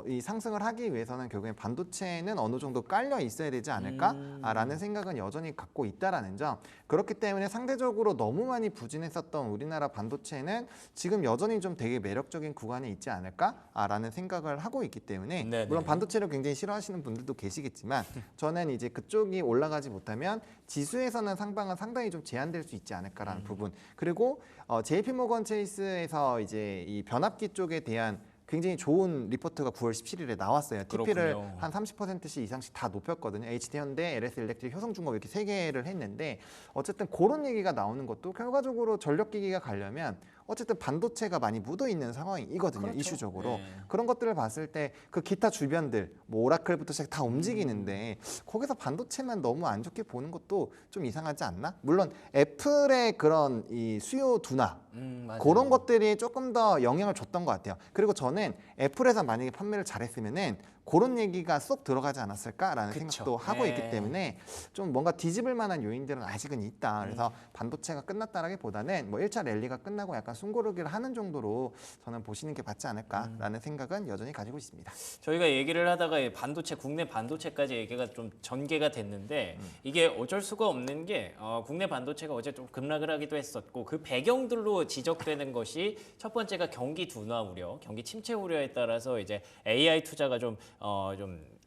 이 상승을 하기 위해서는 결국엔 반도체는 어느 정도 깔려 있어야 되지 않을까라는 생각은 여전히 갖고 있다라는 점. 그렇기 때문에 상대적으로 너무 많이 부진했었던 우리나라 반도체는 지금 여전히 좀 되게 매력적인 구간에 있지 않을까라는 생각을 하고 있기 때문에 네네. 물론 반도체를 굉장히 싫어하시는 분들도 계시겠지만 저는 이제 그쪽이 올라가지 못하면 지수에서는 상방은 상당히 좀 제한될 수 있지 않을까라는 부분. 그리고 JP모건 체이스에서 이제 이 변압기 쪽에 대한 굉장히 좋은 리포트가 9월 17일에 나왔어요. TP를 그렇군요. 한 30%씩 이상씩 다 높였거든요. HD현대, LS일렉트릭, 효성중공업 이렇게 세 개를 했는데 어쨌든 그런 얘기가 나오는 것도 결과적으로 전력기기가 가려면 어쨌든 반도체가 많이 묻어 있는 상황이거든요. 그렇죠. 이슈적으로. 네. 그런 것들을 봤을 때 그 기타 주변들 뭐 오라클부터 시작 다 움직이는데 거기서 반도체만 너무 안 좋게 보는 것도 좀 이상하지 않나? 물론 애플의 그런 이 수요 둔화 맞아요. 그런 것들이 조금 더 영향을 줬던 것 같아요. 그리고 저는 애플에서 만약에 판매를 잘했으면은 그런 얘기가 쏙 들어가지 않았을까라는 그쵸. 생각도 하고 네. 있기 때문에 좀 뭔가 뒤집을 만한 요인들은 아직은 있다. 그래서 반도체가 끝났다라기보다는 뭐 1차 랠리가 끝나고 약간 숨고르기를 하는 정도로 저는 보시는 게 맞지 않을까라는 생각은 여전히 가지고 있습니다. 저희가 얘기를 하다가 이 반도체, 국내 반도체까지 얘기가 좀 전개가 됐는데 이게 어쩔 수가 없는 게 국내 반도체가 어제 좀 급락을 하기도 했었고 그 배경들로 지적되는 것이 첫 번째가 경기 둔화 우려, 경기 침체 우려에 따라서 이제 AI 투자가 좀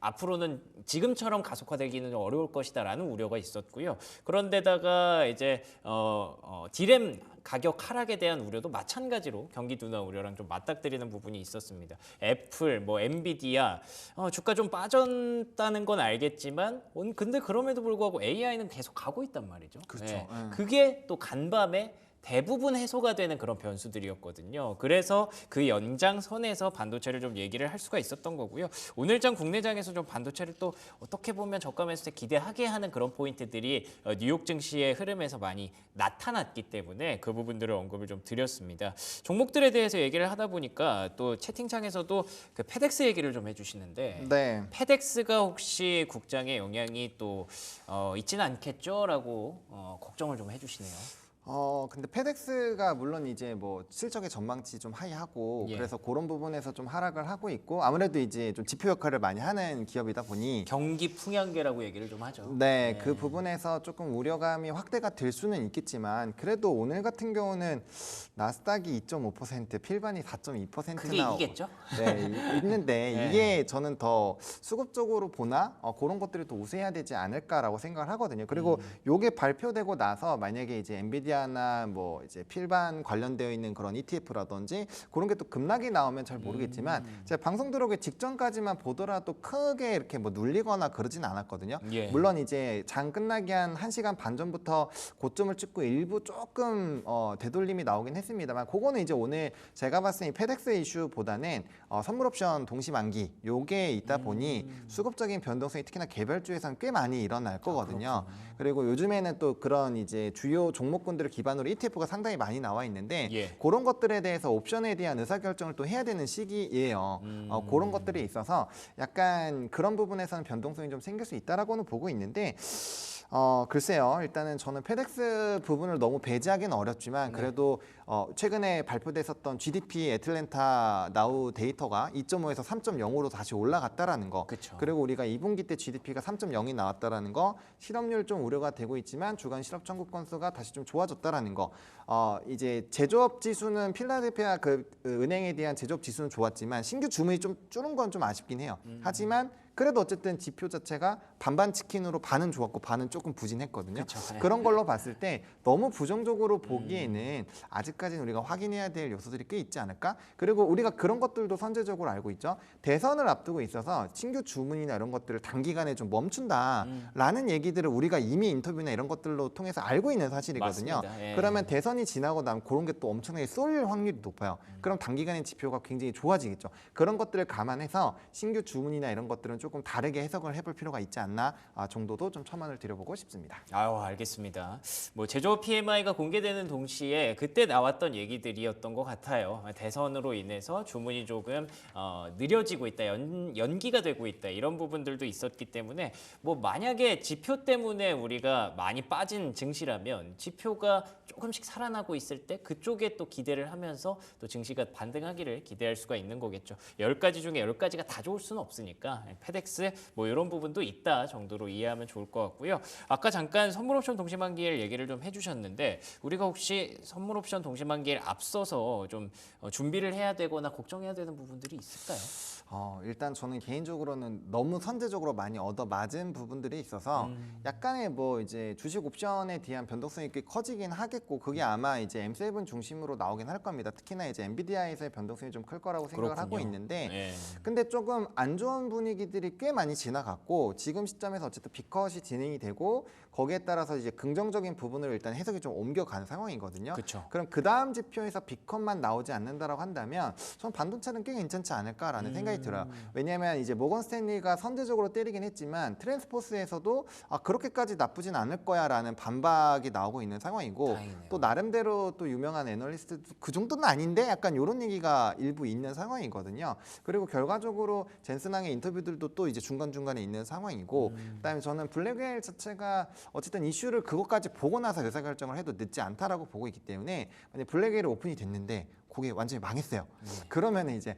앞으로는 지금처럼 가속화되기는 좀 어려울 것이다라는 우려가 있었고요. 그런데다가 이제 디램 가격 하락에 대한 우려도 마찬가지로 경기 둔화 우려랑 좀 맞닥뜨리는 부분이 있었습니다. 애플, 뭐 엔비디아 주가 좀 빠졌다는 건 알겠지만 근데 그럼에도 불구하고 AI는 계속 가고 있단 말이죠. 그렇죠. 네. 그게 또 간밤에 대부분 해소가 되는 그런 변수들이었거든요. 그래서 그 연장선에서 반도체를 좀 얘기를 할 수가 있었던 거고요. 오늘장 국내장에서 좀 반도체를 또 어떻게 보면 저가 매수세 기대하게 하는 그런 포인트들이 뉴욕 증시의 흐름에서 많이 나타났기 때문에 그 부분들을 언급을 좀 드렸습니다. 종목들에 대해서 얘기를 하다 보니까 또 채팅창에서도 그 페덱스 얘기를 좀 해주시는데 네. 페덱스가 혹시 국장에 영향이 또 있지는 않겠죠라고 걱정을 좀 해주시네요. 근데 페덱스가 물론 이제 뭐 실적의 전망치 좀 하이하고 예. 그래서 그런 부분에서 좀 하락을 하고 있고 아무래도 이제 좀 지표 역할을 많이 하는 기업이다 보니 경기 풍향계라고 얘기를 좀 하죠. 네, 그 부분에서 조금 우려감이 확대가 될 수는 있겠지만 그래도 오늘 같은 경우는 나스닥이 2.5%, 필반이 4.2%나 그게 이기겠죠? 네, 있는데 네. 이게 저는 더 수급적으로 보나 그런 것들을 또 우세해야 되지 않을까라고 생각을 하거든요. 그리고 요게 발표되고 나서 만약에 이제 엔비디아나 뭐 이제 필반 관련되어 있는 그런 ETF라든지 그런 게 또 급락이 나오면 잘 모르겠지만 제가 방송 들어오기 직전까지만 보더라도 크게 이렇게 뭐 눌리거나 그러진 않았거든요. 예. 물론 이제 장 끝나기 한 1시간 반 전부터 고점을 찍고 일부 조금 되돌림이 나오긴 했습니다만 그거는 이제 오늘 제가 봤을 때 이 페덱스 이슈보다는 선물 옵션 동시 만기 요게 있다 보니 수급적인 변동성이 특히나 개별주에서는 꽤 많이 일어날 거거든요. 그리고 요즘에는 또 그런 이제 주요 종목군들을 기반으로 ETF가 상당히 많이 나와 있는데 예. 그런 것들에 대해서 옵션에 대한 의사결정을 또 해야 되는 시기예요. 그런 것들이 있어서 약간 그런 부분에서는 변동성이 좀 생길 수 있다라고는 보고 있는데 글쎄요. 일단은 저는 페덱스 부분을 너무 배제하기는 어렵지만 그래도 최근에 발표됐었던 GDP 애틀랜타 나우 데이터가 2.5에서 3.0으로 다시 올라갔다라는 거. 그쵸. 그리고 우리가 2분기 때 GDP가 3.0이 나왔다라는 거. 실업률 좀 우려가 되고 있지만 주간 실업 청구 건수가 다시 좀 좋아졌다라는 거. 이제 제조업 지수는 필라델피아 그 은행에 대한 제조업 지수는 좋았지만 신규 주문이 좀 줄은 건 좀 아쉽긴 해요. 하지만 그래도 어쨌든 지표 자체가 반반 치킨으로 반은 좋았고 반은 조금 부진했거든요. 그쵸, 네. 그런 걸로 봤을 때 너무 부정적으로 보기에는 아직까지는 우리가 확인해야 될 요소들이 꽤 있지 않을까? 그리고 우리가 그런 것들도 선제적으로 알고 있죠. 대선을 앞두고 있어서 신규 주문이나 이런 것들을 단기간에 좀 멈춘다라는 얘기들을 우리가 이미 인터뷰나 이런 것들로 통해서 알고 있는 사실이거든요. 맞습니다. 예. 그러면 대선이 지나고 나면 그런 게 또 엄청나게 쏠릴 확률이 높아요. 그럼 단기간의 지표가 굉장히 좋아지겠죠. 그런 것들을 감안해서 신규 주문이나 이런 것들은 조금 다르게 해석을 해볼 필요가 있지 않나 정도도 좀 첨언을 드려보고 싶습니다. 아유, 알겠습니다. 뭐 제조업 PMI가 공개되는 동시에 그때 나왔던 얘기들이었던 것 같아요. 대선으로 인해서 주문이 조금 느려지고 있다, 연기가 되고 있다 이런 부분들도 있었기 때문에 뭐 만약에 지표 때문에 우리가 많이 빠진 증시라면 지표가 조금씩 살아나고 있을 때 그쪽에 또 기대를 하면서 또 증시가 반등하기를 기대할 수가 있는 거겠죠. 10가지 중에 10가지가 다 좋을 수는 없으니까 페덱스 뭐 이런 부분도 있다 정도로 이해하면 좋을 것 같고요. 아까 잠깐 선물옵션 동시만기일 얘기를 좀 해주셨는데 우리가 혹시 선물옵션 동시만기일 앞서서 좀 준비를 해야 되거나 걱정해야 되는 부분들이 있을까요? 일단 저는 개인적으로는 너무 선제적으로 많이 얻어맞은 부분들이 있어서 약간의 뭐 이제 주식 옵션에 대한 변동성이 꽤 커지긴 하겠고 그게 아마 이제 M7 중심으로 나오긴 할 겁니다. 특히나 이제 엔비디아에서의 변동성이 좀 클 거라고 생각을 하고 그렇군요. 있는데 예. 근데 조금 안 좋은 분위기들이 꽤 많이 지나갔고 지금 시점에서 어쨌든 빅컷이 진행이 되고 거기에 따라서 이제 긍정적인 부분을 일단 해석이 좀 옮겨간 상황이거든요. 그쵸. 그럼 그 다음 지표에서 빅컷만 나오지 않는다라고 한다면 전 반도체는 꽤 괜찮지 않을까라는 생각이 들어요. 왜냐하면 이제 모건 스탠리가 선제적으로 때리긴 했지만 트랜스포스에서도 그렇게까지 나쁘진 않을 거야라는 반박이 나오고 있는 상황이고 다행이네요. 또 나름대로 또 유명한 애널리스트도 그 정도는 아닌데 약간 이런 얘기가 일부 있는 상황이거든요. 그리고 결과적으로 젠슨항의 인터뷰들도 또 이제 중간중간에 있는 상황이고 그다음에 저는 블랙웨일 자체가 어쨌든 이슈를 그것까지 보고 나서 의사결정을 해도 늦지 않다라고 보고 있기 때문에 만약 블랙웨일이 오픈이 됐는데 그게 완전히 망했어요. 그러면 이제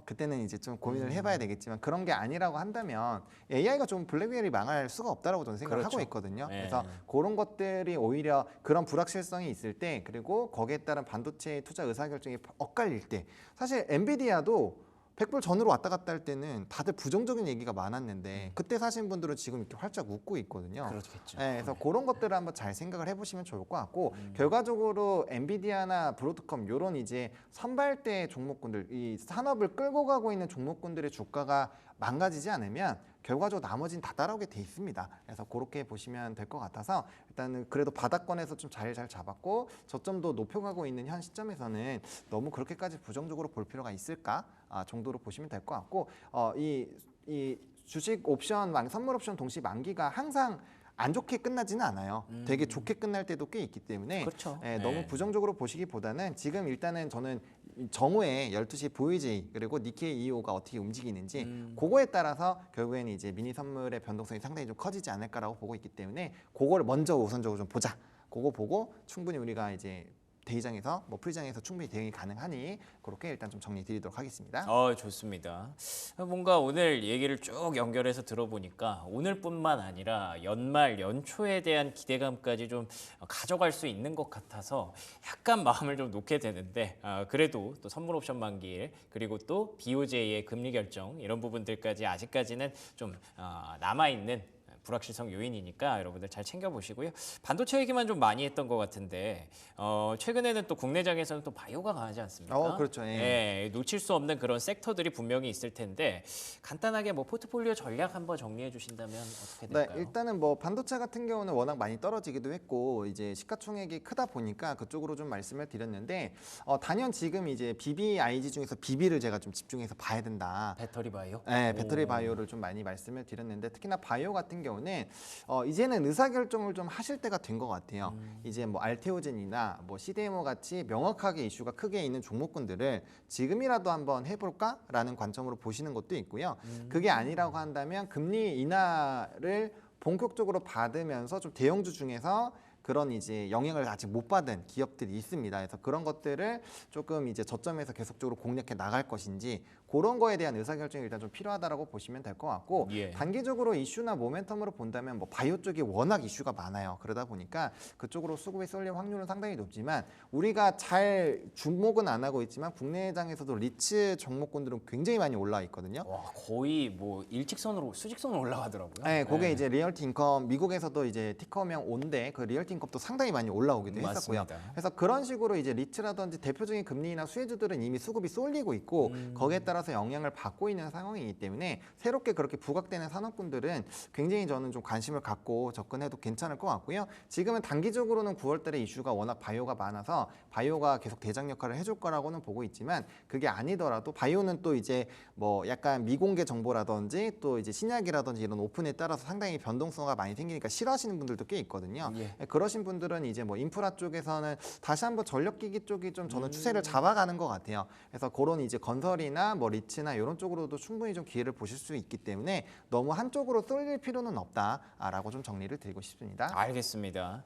그때는 이제 좀 고민을 해봐야 되겠지만 그런 게 아니라고 한다면 AI가 좀 블랙웨일이 망할 수가 없다라고 저는 생각을 그렇죠. 하고 있거든요. 네. 그래서 그런 것들이 오히려 그런 불확실성이 있을 때 그리고 거기에 따른 반도체 투자 의사결정이 엇갈릴 때 사실 엔비디아도 100불 전으로 왔다 갔다 할 때는 다들 부정적인 얘기가 많았는데 그때 사신 분들은 지금 이렇게 활짝 웃고 있거든요. 그렇겠죠. 네, 그래서 그런 것들을 한번 잘 생각을 해보시면 좋을 것 같고 결과적으로 엔비디아나 브로드컴 이런 이제 선발대 종목군들 이 산업을 끌고 가고 있는 종목군들의 주가가 망가지지 않으면 결과적으로 나머지는 다 따라오게 돼 있습니다. 그래서 그렇게 보시면 될 것 같아서 일단은 그래도 바닥권에서 좀 자리를 잘 잡았고 저점도 높여가고 있는 현 시점에서는 너무 그렇게까지 부정적으로 볼 필요가 있을까 정도로 보시면 될 것 같고 이 주식 옵션 선물 옵션 동시 만기가 항상 안 좋게 끝나지는 않아요. 되게 좋게 끝날 때도 꽤 있기 때문에 그렇죠. 너무 부정적으로 보시기보다는 지금 일단은 저는 정오에 12시 보이지 그리고 니케이 EO가 어떻게 움직이는지 그거에 따라서 결국에는 이제 미니 선물의 변동성이 상당히 좀 커지지 않을까라고 보고 있기 때문에 그거를 먼저 우선적으로 좀 보자. 그거 보고 충분히 우리가 이제 대의장에서 뭐 프리장에서 충분히 대응이 가능하니 그렇게 일단 좀 정리 드리도록 하겠습니다. 좋습니다. 뭔가 오늘 얘기를 쭉 연결해서 들어보니까 오늘뿐만 아니라 연말 연초에 대한 기대감까지 좀 가져갈 수 있는 것 같아서 약간 마음을 좀 놓게 되는데 그래도 또 선물 옵션 만기일 그리고 또 BOJ의 금리 결정 이런 부분들까지 아직까지는 좀 남아있는 불확실성 요인이니까 여러분들 잘 챙겨보시고요. 반도체 얘기만 좀 많이 했던 것 같은데 최근에는 또 국내장에서는 또 바이오가 강하지 않습니까? 그렇죠. 예, 놓칠 수 없는 그런 섹터들이 분명히 있을 텐데 간단하게 뭐 포트폴리오 전략 한번 정리해 주신다면 어떻게 될까요? 네, 일단은 뭐 반도체 같은 경우는 워낙 많이 떨어지기도 했고 이제 시가총액이 크다 보니까 그쪽으로 좀 말씀을 드렸는데 단연 지금 이제 BBIG 중에서 BB를 제가 좀 집중해서 봐야 된다. 배터리 바이오? 네, 배터리 바이오를 좀 많이 말씀을 드렸는데 특히나 바이오 같은 경우는 이제는 의사결정을 좀 하실 때가 된 것 같아요. 이제 뭐 알테오젠이나 뭐 CDMO 같이 명확하게 이슈가 크게 있는 종목군들을 지금이라도 한번 해볼까라는 관점으로 보시는 것도 있고요. 그게 아니라고 한다면 금리 인하를 본격적으로 받으면서 좀 대형주 중에서 그런 이제 영향을 아직 못 받은 기업들이 있습니다. 그래서 그런 것들을 조금 이제 저점에서 계속적으로 공략해 나갈 것인지 그런 거에 대한 의사결정이 일단 좀 필요하다라고 보시면 될 것 같고 예. 단기적으로 이슈나 모멘텀으로 본다면 뭐 바이오 쪽이 워낙 이슈가 많아요. 그러다 보니까 그쪽으로 수급이 쏠릴 확률은 상당히 높지만 우리가 잘 주목은 안 하고 있지만 국내장에서도 리츠 종목군들은 굉장히 많이 올라와 있거든요. 와, 거의 뭐 일직선으로 수직선으로 올라가더라고요. 네, 그게 이제 리얼티 인컴 미국에서도 이제 티커명 O인데 그 리얼티 인컴도 상당히 많이 올라오기도 했었고요. 맞습니다. 그래서 그런 식으로 이제 리츠라든지 대표적인 금리나 수혜주들은 이미 수급이 쏠리고 있고 거기에 따라서 영향을 받고 있는 상황이기 때문에 새롭게 그렇게 부각되는 산업군들은 굉장히 저는 좀 관심을 갖고 접근해도 괜찮을 것 같고요. 지금은 단기적으로는 9월달에 이슈가 워낙 바이오가 많아서 바이오가 계속 대장 역할을 해줄 거라고는 보고 있지만 그게 아니더라도 바이오는 또 이제 뭐 약간 미공개 정보라든지 또 이제 신약이라든지 이런 오픈에 따라서 상당히 변동성이 많이 생기니까 싫어하시는 분들도 꽤 있거든요. 예. 그러신 분들은 이제 뭐 인프라 쪽에서는 다시 한번 전력기기 쪽이 좀 저는 추세를 잡아가는 것 같아요. 그래서 그런 이제 건설이나 뭐 리츠나 이런 쪽으로도 충분히 좀 기회를 보실 수 있기 때문에 너무 한쪽으로 쏠릴 필요는 없다라고 좀 정리를 드리고 싶습니다. 알겠습니다.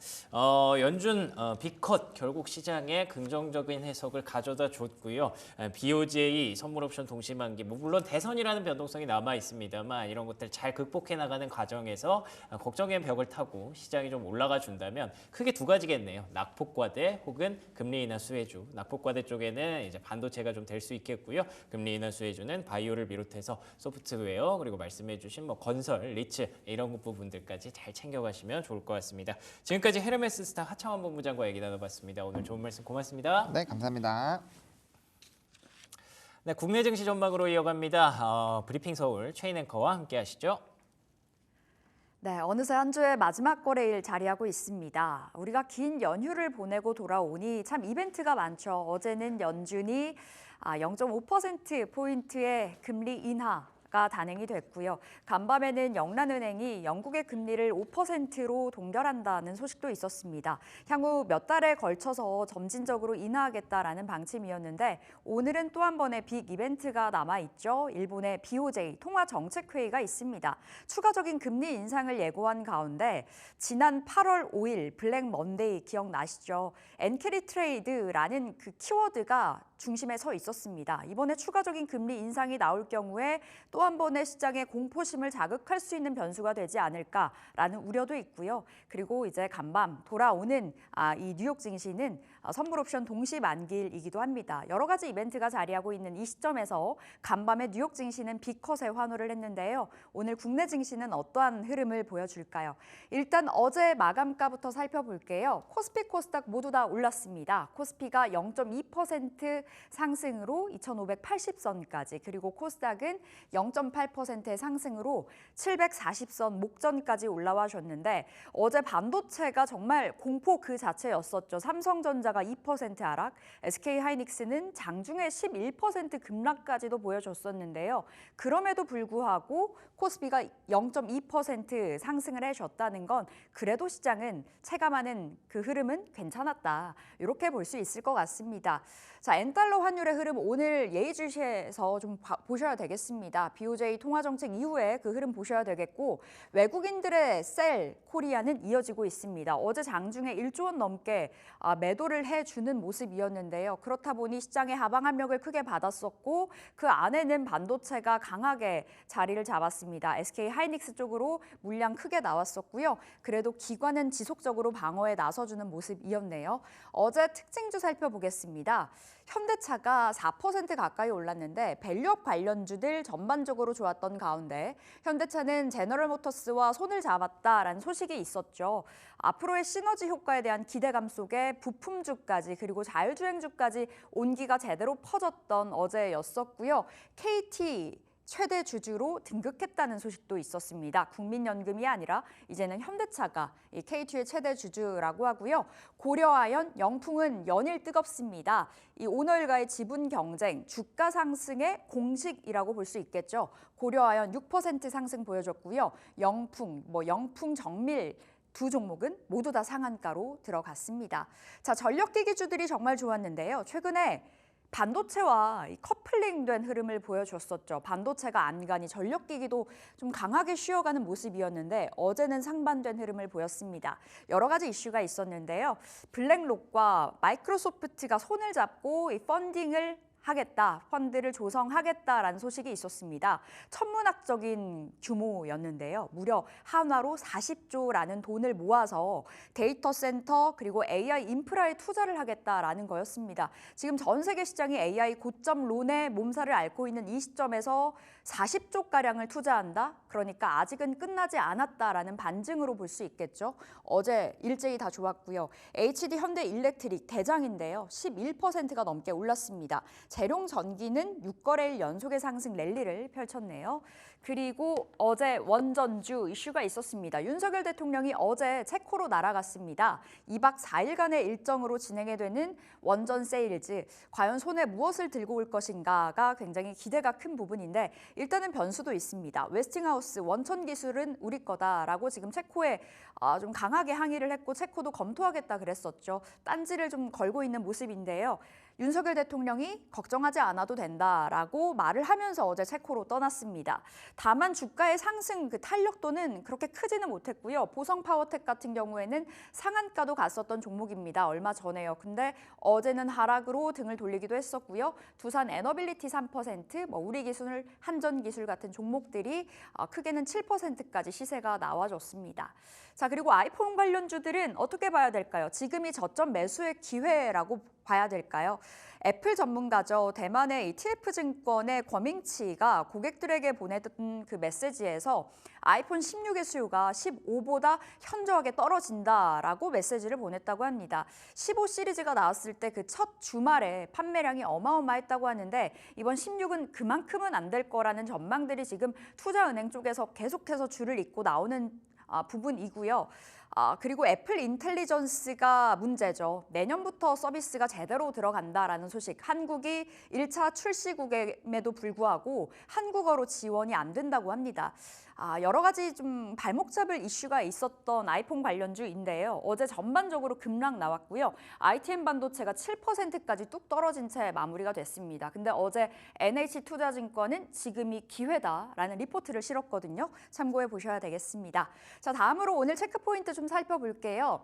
연준 빅컷 결국 시장에 긍정적인 해석을 가져다 줬고요. BOJ 선물 옵션 동시만기 물론 대선이라는 변동성이 남아 있습니다만 이런 것들 잘 극복해 나가는 과정에서 걱정의 벽을 타고 시장이 좀 올라가 준다면 크게 두 가지겠네요. 낙폭과대 혹은 금리 인하 수혜주. 낙폭과대 쪽에는 이제 반도체가 좀 될 수 있겠고요. 금리 인하 수혜주는 바이오를 비롯해서 소프트웨어 그리고 말씀해주신 뭐 건설, 리츠 이런 부분들까지 잘 챙겨가시면 좋을 것 같습니다. 지금까지 헤르메스 스타 하창원 본부장과 얘기 나눠봤습니다. 오늘 좋은 말씀 고맙습니다. 네, 감사합니다. 네, 국내 증시 전망으로 이어갑니다. 브리핑 서울 최인 앵커와 함께하시죠. 네, 어느새 한 주의 마지막 거래일 자리하고 있습니다. 우리가 긴 연휴를 보내고 돌아오니 참 이벤트가 많죠. 어제는 연준이 0.5%포인트의 금리 인하가 단행이 됐고요. 간밤에는 영란은행이 영국의 금리를 5%로 동결한다는 소식도 있었습니다. 향후 몇 달에 걸쳐서 점진적으로 인하하겠다라는 방침이었는데 오늘은 또 한 번의 빅 이벤트가 남아있죠. 일본의 BOJ 통화정책회의가 있습니다. 추가적인 금리 인상을 예고한 가운데 지난 8월 5일 블랙 먼데이 기억나시죠? 엔캐리 트레이드라는 그 키워드가 중심에 서 있었습니다. 이번에 추가적인 금리 인상이 나올 경우에 또 한 번의 시장의 공포심을 자극할 수 있는 변수가 되지 않을까라는 우려도 있고요. 그리고 이제 간밤 돌아오는 이 뉴욕 증시는 선물 옵션 동시 만기일이기도 합니다. 여러 가지 이벤트가 자리하고 있는 이 시점에서 간밤에 뉴욕 증시는 빅컷에 환호를 했는데요. 오늘 국내 증시는 어떠한 흐름을 보여줄까요? 일단 어제 마감가부터 살펴볼게요. 코스피, 코스닥 모두 다 올랐습니다. 코스피가 0.2% 상승으로 2,580선까지 그리고 코스닥은 0.8%의 상승으로 740선 목전까지 올라와 줬는데 어제 반도체가 정말 공포 그 자체였었죠. 삼성전자가 2% 하락, SK하이닉스는 장중에 11% 급락까지도 보여줬었는데요. 그럼에도 불구하고 코스피가 0.2% 상승을 해줬다는 건 그래도 시장은 체감하는 그 흐름은 괜찮았다. 이렇게 볼 수 있을 것 같습니다. 자, 엔달러 환율의 흐름 오늘 예의주시에서 좀 보셔야 되겠습니다. BOJ 통화정책 이후에 그 흐름 보셔야 되겠고 외국인들의 셀 코리아는 이어지고 있습니다. 어제 장중에 1조 원 넘게 매도를 해주는 모습이었는데요. 그렇다 보니 시장의 하방 압력을 크게 받았었고 그 안에는 반도체가 강하게 자리를 잡았습니다. SK하이닉스 쪽으로 물량 크게 나왔었고요. 그래도 기관은 지속적으로 방어에 나서주는 모습이었네요. 어제 특징주 살펴보겠습니다. 현대차가 4% 가까이 올랐는데 밸류업 관련주들 전반적으로 좋았던 가운데 현대차는 제너럴모터스와 손을 잡았다라는 소식이 있었죠. 앞으로의 시너지 효과에 대한 기대감 속에 부품주까지 그리고 자율주행주까지 온기가 제대로 퍼졌던 어제였었고요. KT 최대 주주로 등극했다는 소식도 있었습니다. 국민연금이 아니라 이제는 현대차가 이 KT의 최대 주주라고 하고요. 고려아연, 영풍은 연일 뜨겁습니다. 이 오너일가의 지분 경쟁, 주가 상승의 공식이라고 볼 수 있겠죠. 고려아연 6% 상승 보여줬고요. 영풍, 영풍 정밀 두 종목은 모두 다 상한가로 들어갔습니다. 자, 전력기기주들이 정말 좋았는데요. 최근에 반도체와 이 커플링된 흐름을 보여줬었죠. 반도체가 안간히 전력기기도 좀 강하게 쉬어가는 모습이었는데 어제는 상반된 흐름을 보였습니다. 여러 가지 이슈가 있었는데요. 블랙록과 마이크로소프트가 손을 잡고 이 펀딩을 하겠다, 펀드를 조성하겠다라는 소식이 있었습니다. 천문학적인 규모였는데요. 무려 한화로 40조라는 돈을 모아서 데이터 센터 그리고 AI 인프라에 투자를 하겠다라는 거였습니다. 지금 전 세계 시장이 AI 고점론에 몸살을 앓고 있는 이 시점에서 40조가량을 투자한다? 그러니까 아직은 끝나지 않았다라는 반증으로 볼 수 있겠죠. 어제 일제히 다 좋았고요. HD 현대 일렉트릭 대장인데요. 11%가 넘게 올랐습니다. 재룡 전기는 6거래일 연속의 상승 랠리를 펼쳤네요. 그리고 어제 원전주 이슈가 있었습니다. 윤석열 대통령이 어제 체코로 날아갔습니다. 2박 4일간의 일정으로 진행이 되는 원전 세일즈, 과연 손에 무엇을 들고 올 것인가가 굉장히 기대가 큰 부분인데 일단은 변수도 있습니다. 웨스팅하우스 원천 기술은 우리 거다라고 지금 체코에 좀 강하게 항의를 했고 체코도 검토하겠다 그랬었죠. 딴지를 좀 걸고 있는 모습인데요. 윤석열 대통령이 걱정하지 않아도 된다라고 말을 하면서 어제 체코로 떠났습니다. 다만 주가의 상승 그 탄력도는 그렇게 크지는 못했고요. 보성파워텍 같은 경우에는 상한가도 갔었던 종목입니다. 얼마 전에요. 근데 어제는 하락으로 등을 돌리기도 했었고요. 두산 에너빌리티 3%, 우리기술, 한전기술 같은 종목들이 크게는 7%까지 시세가 나와줬습니다. 자, 그리고 아이폰 관련주들은 어떻게 봐야 될까요? 지금이 저점 매수의 기회라고 봐야 될까요? 애플 전문가죠. 대만의 ETF증권의 권밍치가 고객들에게 보내던 그 메시지에서 아이폰 16의 수요가 15보다 현저하게 떨어진다라고 메시지를 보냈다고 합니다. 15 시리즈가 나왔을 때 그 첫 주말에 판매량이 어마어마했다고 하는데 이번 16은 그만큼은 안 될 거라는 전망들이 지금 투자은행 쪽에서 계속해서 줄을 잇고 나오는 부분이고요. 그리고 애플 인텔리전스가 문제죠. 내년부터 서비스가 제대로 들어간다라는 소식. 한국이 1차 출시국임에도 불구하고 한국어로 지원이 안 된다고 합니다. 여러 가지 좀 발목 잡을 이슈가 있었던 아이폰 관련주인데요. 어제 전반적으로 급락 나왔고요. ITM 반도체가 7%까지 뚝 떨어진 채 마무리가 됐습니다. 근데 어제 NH투자증권은 지금이 기회다라는 리포트를 실었거든요. 참고해 보셔야 되겠습니다. 자, 다음으로 오늘 체크포인트 좀 살펴볼게요.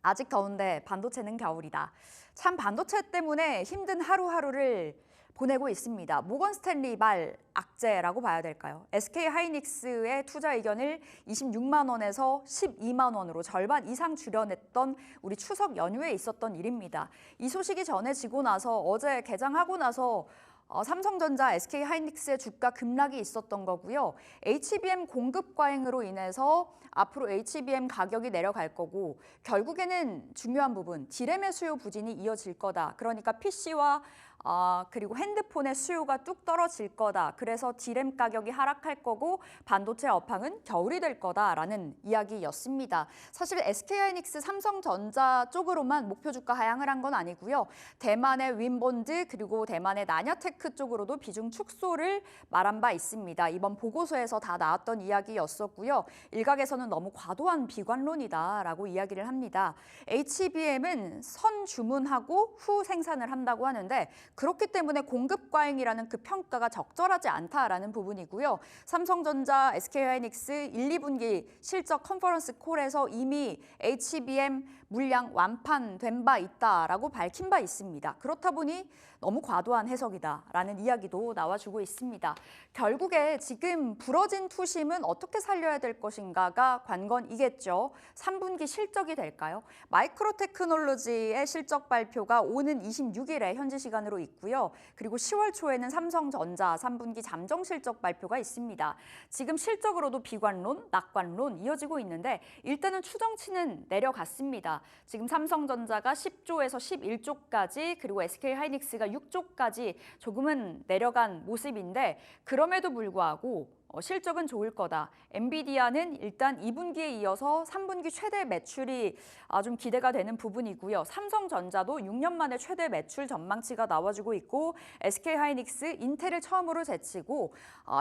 아직 더운데 반도체는 겨울이다. 참 반도체 때문에 힘든 하루하루를 보내고 있습니다. 모건 스탠리 발 악재라고 봐야 될까요? SK 하이닉스의 투자 의견을 26만 원에서 12만 원으로 절반 이상 줄여냈던 우리 추석 연휴에 있었던 일입니다. 이 소식이 전해지고 나서 어제 개장하고 나서 삼성전자, SK 하이닉스의 주가 급락이 있었던 거고요. HBM 공급 과잉으로 인해서 앞으로 HBM 가격이 내려갈 거고 결국에는 중요한 부분, 디램의 수요 부진이 이어질 거다. 그러니까 PC와 그리고 핸드폰의 수요가 뚝 떨어질 거다. 그래서 디램 가격이 하락할 거고 반도체 업황은 겨울이 될 거다라는 이야기였습니다. 사실 SK하이닉스, 삼성전자 쪽으로만 목표 주가 하향을 한 건 아니고요. 대만의 윈본드 그리고 대만의 나냐테크 쪽으로도 비중 축소를 말한 바 있습니다. 이번 보고서에서 다 나왔던 이야기였었고요. 일각에서는 너무 과도한 비관론이다라고 이야기를 합니다. HBM은 선 주문하고 후 생산을 한다고 하는데 그렇기 때문에 공급 과잉이라는 그 평가가 적절하지 않다라는 부분이고요. 삼성전자, SK하이닉스 1, 2분기 실적 컨퍼런스 콜에서 이미 HBM 물량 완판된 바 있다라고 밝힌 바 있습니다. 그렇다 보니 너무 과도한 해석이다라는 이야기도 나와주고 있습니다. 결국에 지금 부러진 투심은 어떻게 살려야 될 것인가가 관건이겠죠. 3분기 실적이 될까요? 마이크로테크놀로지의 실적 발표가 오는 26일에 현지 시간으로 있고요. 그리고 10월 초에는 삼성전자 3분기 잠정 실적 발표가 있습니다. 지금 실적으로도 비관론, 낙관론 이어지고 있는데 일단은 추정치는 내려갔습니다. 지금 삼성전자가 10조에서 11조까지 그리고 SK하이닉스가 6조까지 조금은 내려간 모습인데 그럼에도 불구하고 실적은 좋을 거다. 엔비디아는 일단 2분기에 이어서 3분기 최대 매출이 좀 기대가 되는 부분이고요. 삼성전자도 6년 만에 최대 매출 전망치가 나와주고 있고 SK하이닉스, 인텔을 처음으로 제치고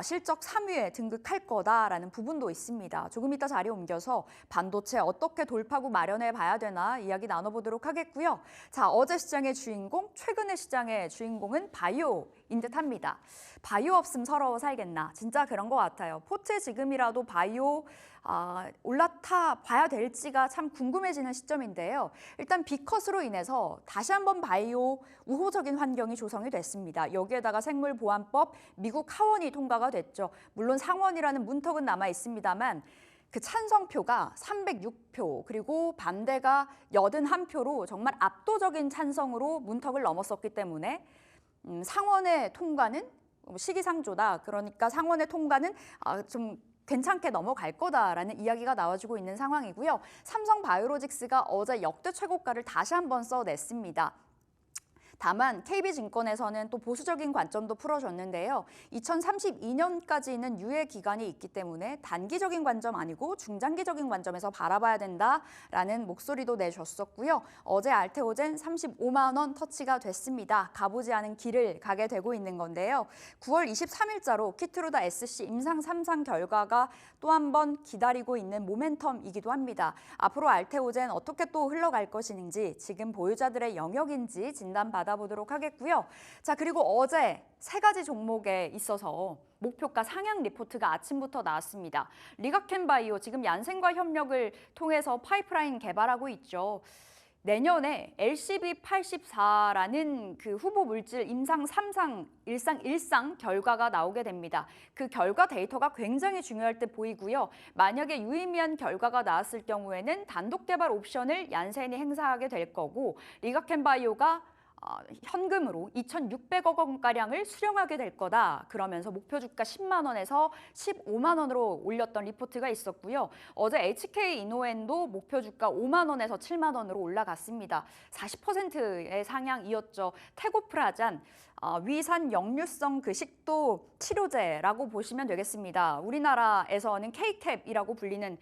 실적 3위에 등극할 거다라는 부분도 있습니다. 조금 이따 자리 옮겨서 반도체 어떻게 돌파구 마련해 봐야 되나 이야기 나눠보도록 하겠고요. 자, 어제 시장의 주인공, 최근의 시장의 주인공은 바이오인 듯합니다. 바이오 없음 서러워 살겠나? 진짜 그런 것 같아요. 포트 지금이라도 바이오 올라타 봐야 될지가 참 궁금해지는 시점인데요. 일단 비컷으로 인해서 다시 한번 바이오 우호적인 환경이 조성이 됐습니다. 여기에다가 생물보안법 미국 하원이 통과가 됐죠. 물론 상원이라는 문턱은 남아 있습니다만 그 찬성표가 306표 그리고 반대가 81표로 정말 압도적인 찬성으로 문턱을 넘었었기 때문에 상원의 통과는 시기상조다. 그러니까 상원의 통과는 좀 괜찮게 넘어갈 거다라는 이야기가 나와주고 있는 상황이고요. 삼성바이오로직스가 어제 역대 최고가를 다시 한번 써냈습니다. 다만 KB증권에서는 또 보수적인 관점도 풀어줬는데요. 2032년까지는 유예 기간이 있기 때문에 단기적인 관점 아니고 중장기적인 관점에서 바라봐야 된다라는 목소리도 내줬었고요. 어제 알테오젠 35만 원 터치가 됐습니다. 가보지 않은 길을 가게 되고 있는 건데요. 9월 23일자로 키트루다 SC 임상 3상 결과가 또 한 번 기다리고 있는 모멘텀이기도 합니다. 앞으로 알테오젠 어떻게 또 흘러갈 것인지 지금 보유자들의 영역인지 진단받아보도록 하겠고요. 자, 그리고 어제 3가지 종목에 있어서 목표가 상향 리포트가 아침부터 나왔습니다. 리가켄바이오 지금 얀센과 협력을 통해서 파이프라인 개발하고 있죠. 내년에 LCB84라는 그 후보 물질 임상 3상, 일상 결과가 나오게 됩니다. 그 결과 데이터가 굉장히 중요할 때 보이고요. 만약에 유의미한 결과가 나왔을 경우에는 단독 개발 옵션을 얀센이 행사하게 될 거고 리가켄바이오가 현금으로 2,600억 원가량을 수령하게 될 거다. 그러면서 목표 주가 10만 원에서 15만 원으로 올렸던 리포트가 있었고요. 어제 HK이노엔도 목표 주가 5만 원에서 7만 원으로 올라갔습니다. 40%의 상향이었죠. 테고프라잔, 위산 역류성 그 식도 치료제라고 보시면 되겠습니다. 우리나라에서는 K캡이라고 불리는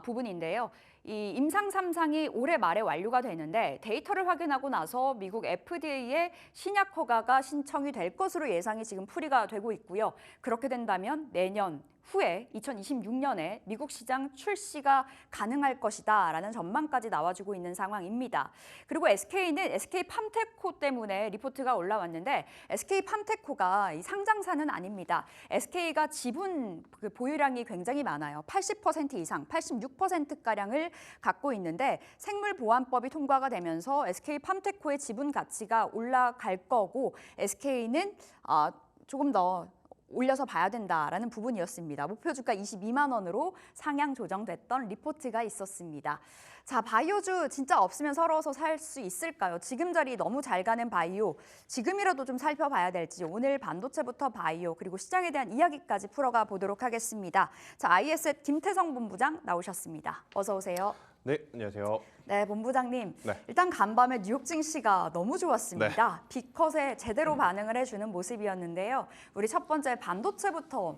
부분인데요. 이 임상 3상이 올해 말에 완료가 되는데 데이터를 확인하고 나서 미국 FDA의 신약 허가가 신청이 될 것으로 예상이 지금 풀이가 되고 있고요. 그렇게 된다면 내년 후에 2026년에 미국 시장 출시가 가능할 것이다라는 전망까지 나와주고 있는 상황입니다. 그리고 SK는 SK팜테코 때문에 리포트가 올라왔는데 SK팜테코가 이 상장사는 아닙니다. SK가 지분 보유량이 굉장히 많아요. 80% 이상, 86%가량을 갖고 있는데 생물보안법이 통과가 되면서 SK팜테코의 지분 가치가 올라갈 거고 SK는 조금 더 올려서 봐야 된다라는 부분이었습니다. 목표 주가 22만 원으로 상향 조정됐던 리포트가 있었습니다. 자, 바이오주 진짜 없으면 서러워서 살 수 있을까요? 지금 자리 너무 잘 가는 바이오, 지금이라도 좀 살펴봐야 될지 오늘 반도체부터 바이오 그리고 시장에 대한 이야기까지 풀어가 보도록 하겠습니다. 자, IS의 김태성 본부장 나오셨습니다. 어서 오세요. 네, 안녕하세요. 네, 본부장님. 네. 일단 간밤에 뉴욕 증시가 너무 좋았습니다. 네. 비컷에 제대로 반응을 해주는 모습이었는데요. 우리 첫 번째 반도체부터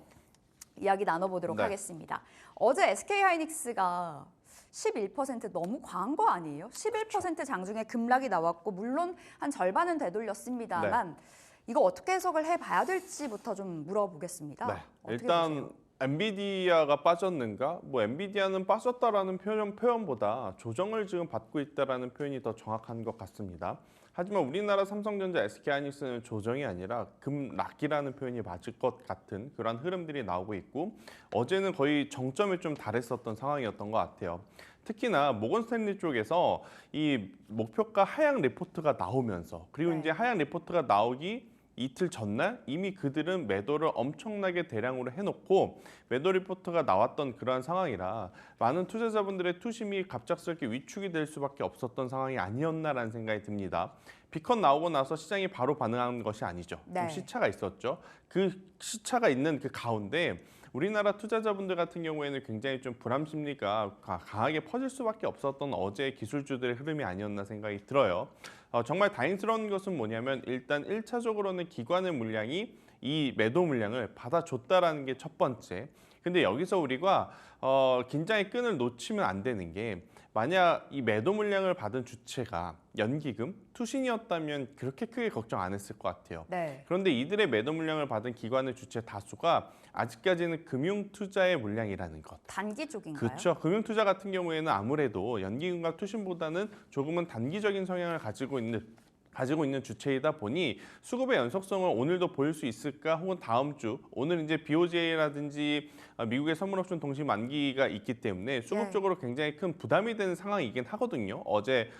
이야기 나눠보도록 네. 하겠습니다. 어제 SK하이닉스가 11% 너무 과한 거 아니에요? 11% 장중에 급락이 나왔고 물론 한 절반은 되돌렸습니다만 이거 어떻게 해석을 해봐야 될지부터 좀 물어보겠습니다. 네. 어떻게 일단 보세요? 엔비디아가 빠졌는가? 뭐 엔비디아는 빠졌다라는 표현보다 조정을 지금 받고 있다라는 표현이 더 정확한 것 같습니다. 하지만 우리나라 삼성전자, SK하이닉스는 조정이 아니라 급락이라는 표현이 맞을 것 같은 그런 흐름들이 나오고 있고 어제는 거의 정점에 좀 달했었던 상황이었던 것 같아요. 특히나 모건스탠리 쪽에서 이 목표가 하향 리포트가 나오면서 그리고 이제 하향 리포트가 나오기 이틀 전날 이미 그들은 매도를 엄청나게 대량으로 해놓고 매도 리포트가 나왔던 그러한 상황이라 많은 투자자분들의 투심이 갑작스럽게 위축이 될 수밖에 없었던 상황이 아니었나라는 생각이 듭니다. 비컨 나오고 나서 시장이 바로 반응한 것이 아니죠. 네. 좀 시차가 있었죠. 그 시차가 있는 그 가운데 우리나라 투자자분들 같은 경우에는 굉장히 좀 불안 심리가 강하게 퍼질 수밖에 없었던 어제의 기술주들의 흐름이 아니었나 생각이 들어요. 정말 다행스러운 것은 뭐냐면 일단 1차적으로는 기관의 물량이 이 매도 물량을 받아줬다라는 게 첫 번째. 근데 여기서 우리가 긴장의 끈을 놓치면 안 되는 게 만약 이 매도 물량을 받은 주체가 연기금, 투신이었다면 그렇게 크게 걱정 안 했을 것 같아요. 네. 그런데 이들의 매도 물량을 받은 기관의 주체 다수가 아직까지는 금융투자의 물량이라는 것. 단기 쪽인가요? 그렇죠. 금융투자 같은 경우에는 아무래도 연기금과 투신보다는 조금은 단기적인 성향을 가지고 있는 주체이다 보니 수급의 연속성을 오늘도 보일 수 있을까 혹은 다음 주 오늘 이제 BOJ라든지 미국의 선물옵션 동시 만기가 있기 때문에 수급적으로 굉장히 큰 부담이 되는 상황이긴 하거든요.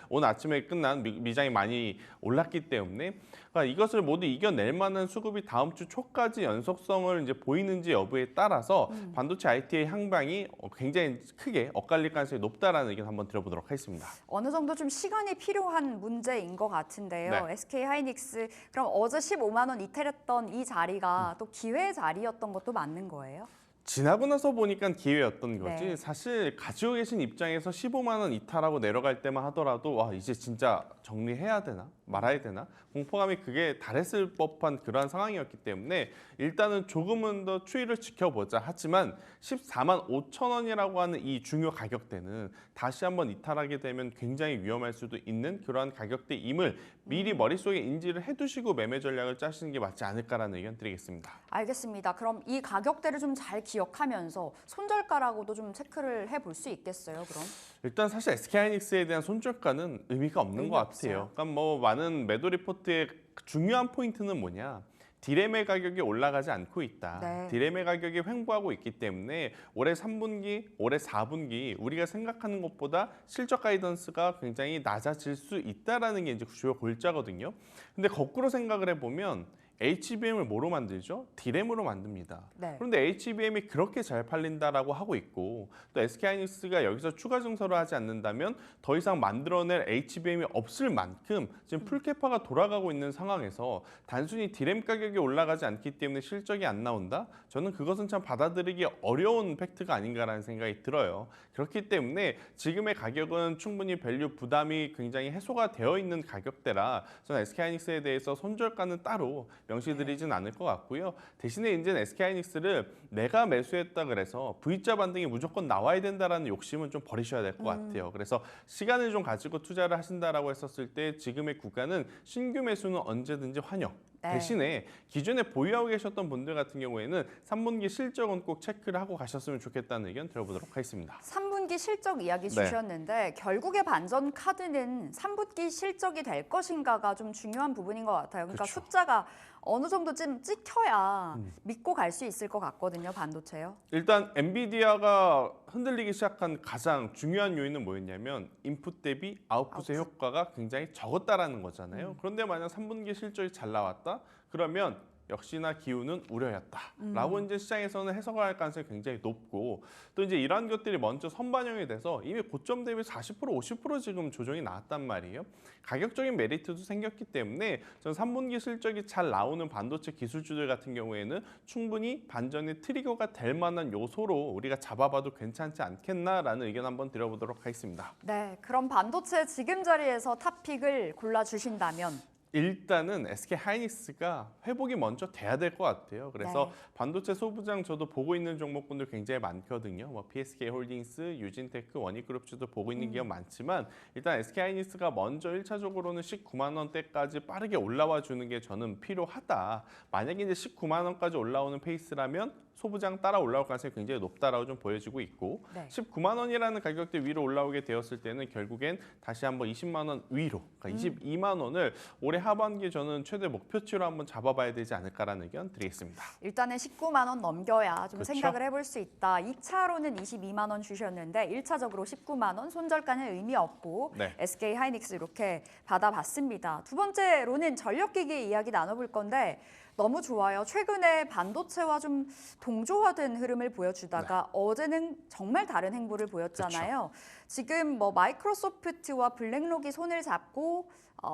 오늘 아침에 끝난 미장이 많이 올랐기 때문에 그러니까 이것을 모두 이겨낼 만한 수급이 다음 주 초까지 연속성을 이제 보이는지 여부에 따라서 반도체 IT의 향방이 굉장히 크게 엇갈릴 가능성이 높다라는 의견 한번 들어보도록 하겠습니다. 어느 정도 좀 시간이 필요한 문제인 것 같은데요. 네. SK 하이닉스 그럼 어제 15만 원 이탈했던 이 자리가 또 기회 자리였던 것도 맞는 거예요? 지나고 나서 보니까 기회였던 거지. 네. 사실 가지고 계신 입장에서 15만 원 이탈하고 내려갈 때만 하더라도 와 이제 진짜 정리해야 되나 말아야 되나 공포감이 그게 달했을 법한 그러한 상황이었기 때문에 일단은 조금은 더 추이를 지켜보자. 하지만 14만 5천 원이라고 하는 이 중요 가격대는 다시 한번 이탈하게 되면 굉장히 위험할 수도 있는 그러한 가격대임을 미리 머릿속에 인지를 해두시고 매매 전략을 짜시는 게 맞지 않을까라는 의견 드리겠습니다. 알겠습니다. 그럼 이 가격대를 좀 잘 기억하면서 손절가라고도 좀 체크를 해볼 수 있겠어요, 그럼? 일단 사실 SK하이닉스에 대한 손절가는 의미가 없는 의미 것 같아요. 없어요. 그러니까 뭐 많은 매도 리포트의 중요한 포인트는 뭐냐? 디램의 가격이 올라가지 않고 있다. 네. 디램의 가격이 횡보하고 있기 때문에 올해 3분기, 올해 4분기 우리가 생각하는 것보다 실적 가이던스가 굉장히 낮아질 수 있다라는 게 이제 주요 골자거든요. 근데 거꾸로 생각을 해보면 HBM을 뭐로 만들죠? 디램으로 만듭니다. 네. 그런데 HBM이 그렇게 잘 팔린다라고 하고 있고 또 SK하이닉스가 여기서 추가 증설을 하지 않는다면 더 이상 만들어낼 HBM이 없을 만큼 지금 풀캐파가 돌아가고 있는 상황에서 단순히 디램 가격이 올라가지 않기 때문에 실적이 안 나온다? 저는 그것은 참 받아들이기 어려운 팩트가 아닌가라는 생각이 들어요. 그렇기 때문에 지금의 가격은 충분히 밸류 부담이 굉장히 해소가 되어 있는 가격대라 저는 SK하이닉스에 대해서 손절가는 따로 명시드리진 않을 것 같고요. 대신에 이제는 SK하이닉스를 내가 매수했다 그래서 V자 반등이 무조건 나와야 된다라는 욕심은 좀 버리셔야 될 것 같아요. 그래서 시간을 좀 가지고 투자를 하신다라고 했었을 때 지금의 구간은 신규 매수는 언제든지 환영. 네. 대신에 기존에 보유하고 계셨던 분들 같은 경우에는 3분기 실적은 꼭 체크를 하고 가셨으면 좋겠다는 의견 들어보도록 하겠습니다. 3분기 실적 이야기 네. 주셨는데 결국에 반전 카드는 3분기 실적이 될 것인가가 좀 중요한 부분인 것 같아요. 그러니까 그쵸. 숫자가 어느 정도 좀 찍혀야 믿고 갈 수 있을 것 같거든요, 반도체요. 일단 엔비디아가 흔들리기 시작한 가장 중요한 요인은 뭐였냐면 인풋 대비 아웃풋의 효과가 굉장히 적었다라는 거잖아요. 그런데 만약 3분기 실적이 잘 나왔다? 그러면 역시나 기우는 우려였다라고 이제 시장에서는 해석을 할 가능성이 굉장히 높고 또 이제 이러한 것들이 먼저 선반영이 돼서 이미 고점 대비 40% 50% 지금 조정이 나왔단 말이에요. 가격적인 메리트도 생겼기 때문에 전 3분기 실적이 잘 나오는 반도체 기술주들 같은 경우에는 충분히 반전의 트리거가 될 만한 요소로 우리가 잡아봐도 괜찮지 않겠나라는 의견 한번 드려보도록 하겠습니다. 네, 그럼 반도체 지금 자리에서 탑픽을 골라주신다면 일단은 SK하이닉스가 회복이 먼저 돼야 될 것 같아요. 그래서 네. 반도체 소부장 저도 보고 있는 종목분들 굉장히 많거든요. 뭐 PSK홀딩스, 유진테크, 원익그룹주도 보고 있는 기업 많지만 일단 SK하이닉스가 먼저 1차적으로는 19만 원대까지 빠르게 올라와 주는 게 저는 필요하다. 만약에 이제 19만 원까지 올라오는 페이스라면 소부장 따라 올라올 가능성이 굉장히 높다라고 좀 보여지고 있고 네. 19만 원이라는 가격대 위로 올라오게 되었을 때는 결국엔 다시 한번 20만 원 위로 그러니까 22만 원을 올해 하반기에 저는 최대 목표치로 한번 잡아봐야 되지 않을까라는 의견 드리겠습니다. 일단은 19만 원 넘겨야 좀 그렇죠. 생각을 해볼 수 있다. 2차로는 22만 원 주셨는데 1차적으로 19만 원 손절가는 의미 없고 네. SK 하이닉스 이렇게 받아봤습니다. 두 번째로는 전력기기 이야기 나눠볼 건데 너무 좋아요. 최근에 반도체와 좀 동조화된 흐름을 보여주다가 어제는 정말 다른 행보를 보였잖아요. 지금 뭐 마이크로소프트와 블랙록이 손을 잡고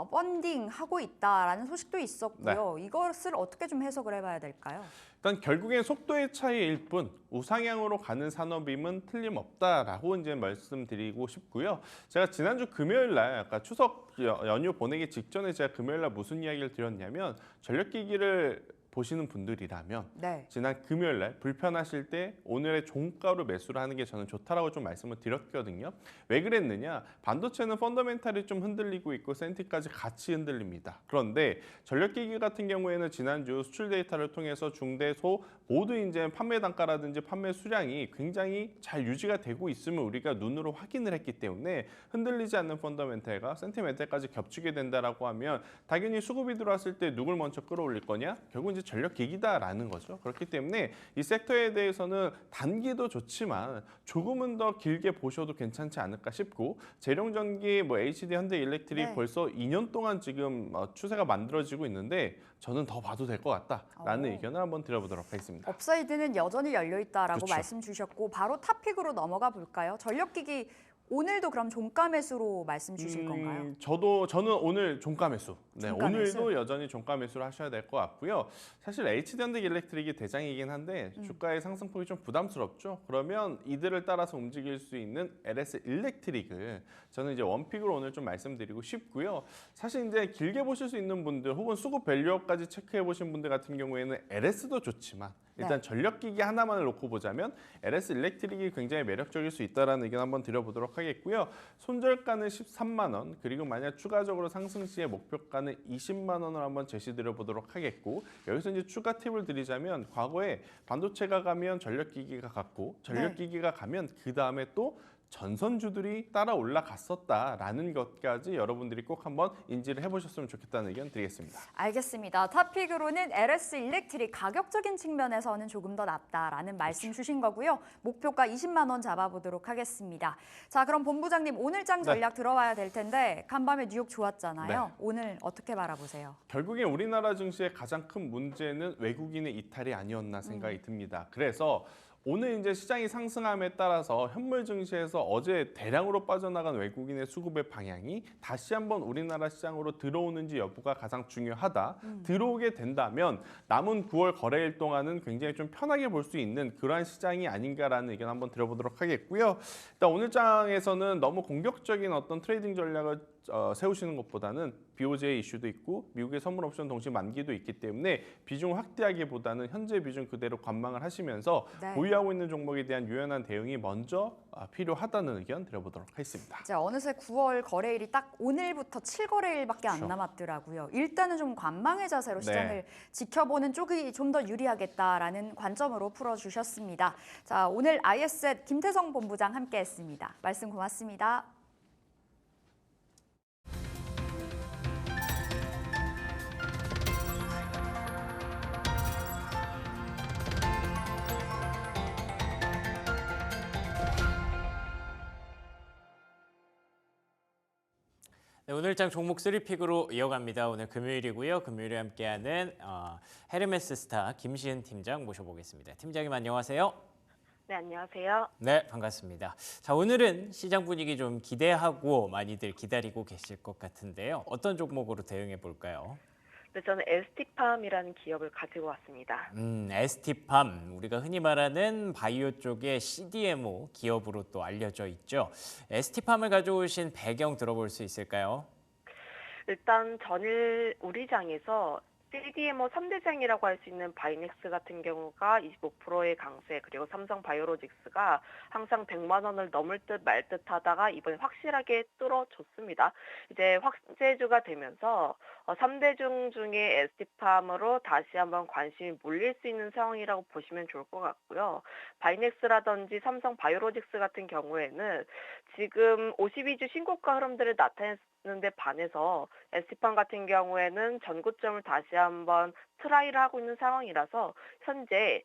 펀딩하고 있다라는 소식도 있었고요. 이것을 어떻게 좀 해석을 해봐야 될까요? 일단 결국엔 속도의 차이일 뿐 우상향으로 가는 산업임은 틀림없다라고 이제 말씀드리고 싶고요. 제가 지난주 금요일 날 아까 추석 연휴 보내기 직전에 제가 금요일 날 무슨 이야기를 드렸냐면 전력기기를 보시는 분들이라면 네. 지난 금요일 날 불편하실 때 오늘의 종가로 매수를 하는 게 저는 좋다라고 좀 말씀을 드렸거든요. 왜 그랬느냐? 반도체는 펀더멘탈이 좀 흔들리고 있고 센티까지 같이 흔들립니다. 그런데 전력기기 같은 경우에는 지난주 수출 데이터를 통해서 중대소 모두 이제 판매 단가라든지 판매 수량이 굉장히 잘 유지가 되고 있음을 우리가 눈으로 확인을 했기 때문에 흔들리지 않는 펀더멘탈과 센티멘탈까지 겹치게 된다라고 하면 당연히 수급이 들어왔을 때 누굴 먼저 끌어올릴 거냐? 결국 이제 전력기기다라는 거죠. 그렇기 때문에 이 섹터에 대해서는 단기도 좋지만 조금은 더 길게 보셔도 괜찮지 않을까 싶고 재룡전기, HD, 현대일렉트릭 네. 벌써 2년 동안 지금 추세가 만들어지고 있는데 저는 더 봐도 될 것 같다라는 의견을 한번 드려보도록 하겠습니다. 업사이드는 여전히 열려 있다라고 그렇죠. 말씀 주셨고 바로 탑픽으로 넘어가 볼까요? 전력기기 오늘도 그럼 종가 매수로 말씀 주실 건가요? 저는 오늘 종가 매수. 네, 종가 매수? 오늘도 여전히 종가 매수를 하셔야 될 것 같고요. 사실 HD현대일렉트릭이 대장이긴 한데 주가의 상승폭이 좀 부담스럽죠. 그러면 이들을 따라서 움직일 수 있는 LS 일렉트릭을 저는 이제 원픽으로 오늘 좀 말씀드리고 싶고요. 사실 이제 길게 보실 수 있는 분들 혹은 수급 밸류업까지 체크해 보신 분들 같은 경우에는 LS도 좋지만 일단 전력기기 하나만을 놓고 보자면 LS 일렉트릭이 굉장히 매력적일 수 있다는 의견 한번 드려보도록 하겠고요. 손절가는 13만 원, 그리고 만약 추가적으로 상승 시에 목표가는 20만 원을 한번 제시드려보도록 하겠고 여기서 이제 추가 팁을 드리자면 과거에 반도체가 가면 전력기기가 갔고 전력기기가 가면 그 다음에 또 전선주들이 따라 올라갔었다라는 것까지 여러분들이 꼭 한번 인지를 해보셨으면 좋겠다는 의견 드리겠습니다. 알겠습니다. 탑픽으로는 LS 일렉트릭 가격적인 측면에서는 조금 더 낫다라는 말씀 주신 거고요. 목표가 20만 원 잡아보도록 하겠습니다. 자, 그럼 본부장님 오늘장 전략 들어와야 될 텐데 간밤에 뉴욕 좋았잖아요. 오늘 어떻게 바라보세요? 결국엔 우리나라 증시의 가장 큰 문제는 외국인의 이탈이 아니었나 생각이 듭니다. 그래서 오늘 이제 시장이 상승함에 따라서 현물 증시에서 어제 대량으로 빠져나간 외국인의 수급의 방향이 다시 한번 우리나라 시장으로 들어오는지 여부가 가장 중요하다. 들어오게 된다면 남은 9월 거래일 동안은 굉장히 좀 편하게 볼 수 있는 그러한 시장이 아닌가라는 의견 한번 드려보도록 하겠고요. 일단 오늘 장에서는 너무 공격적인 어떤 트레이딩 전략을 세우시는 것보다는 BOJ 이슈도 있고 미국의 선물 옵션 동시 만기도 있기 때문에 비중 확대하기보다는 현재 비중 그대로 관망을 하시면서 보유하고 있는 종목에 대한 유연한 대응이 먼저 필요하다는 의견 드려보도록 하겠습니다. 자, 어느새 9월 거래일이 딱 오늘부터 7거래일밖에 안 남았더라고요. 일단은 좀 관망의 자세로 시장을 지켜보는 쪽이 좀 더 유리하겠다라는 관점으로 풀어주셨습니다. 자, 오늘 IS의 김태성 본부장 함께했습니다. 말씀 고맙습니다. 네, 오늘장 종목 3픽으로 이어갑니다. 오늘 금요일이고요. 금요일에 함께하는 헤르메스 스타 김시은 팀장 모셔보겠습니다. 팀장님 안녕하세요. 네, 안녕하세요. 네, 반갑습니다. 자, 오늘은 시장 분위기 좀 기대하고 많이들 기다리고 계실 것 같은데요. 어떤 종목으로 대응해 볼까요? 네, 저는 ST팜이라는 기업을 가지고 왔습니다. ST팜, 우리가 흔히 말하는 바이오 쪽의 CDMO 기업으로 또 알려져 있죠. ST팜을 가져오신 배경 들어볼 수 있을까요? 일단 전일 우리 장에서 CDMO 3대장이라고 할 수 있는 바이넥스 같은 경우가 25%의 강세, 그리고 삼성 바이오로직스가 항상 100만 원을 넘을 듯 말 듯 하다가 이번에 확실하게 뚫어줬습니다. 이제 확대주가 되면서 3대중 중에 ST팜으로 다시 한번 관심이 몰릴 수 있는 상황이라고 보시면 좋을 것 같고요. 바이넥스라든지 삼성 바이오로직스 같은 경우에는 지금 52주 신고가 흐름들을 나타냈는데 반해서 ST팜 같은 경우에는 전고점을 다시 한번 트라이를 하고 있는 상황이라서 현재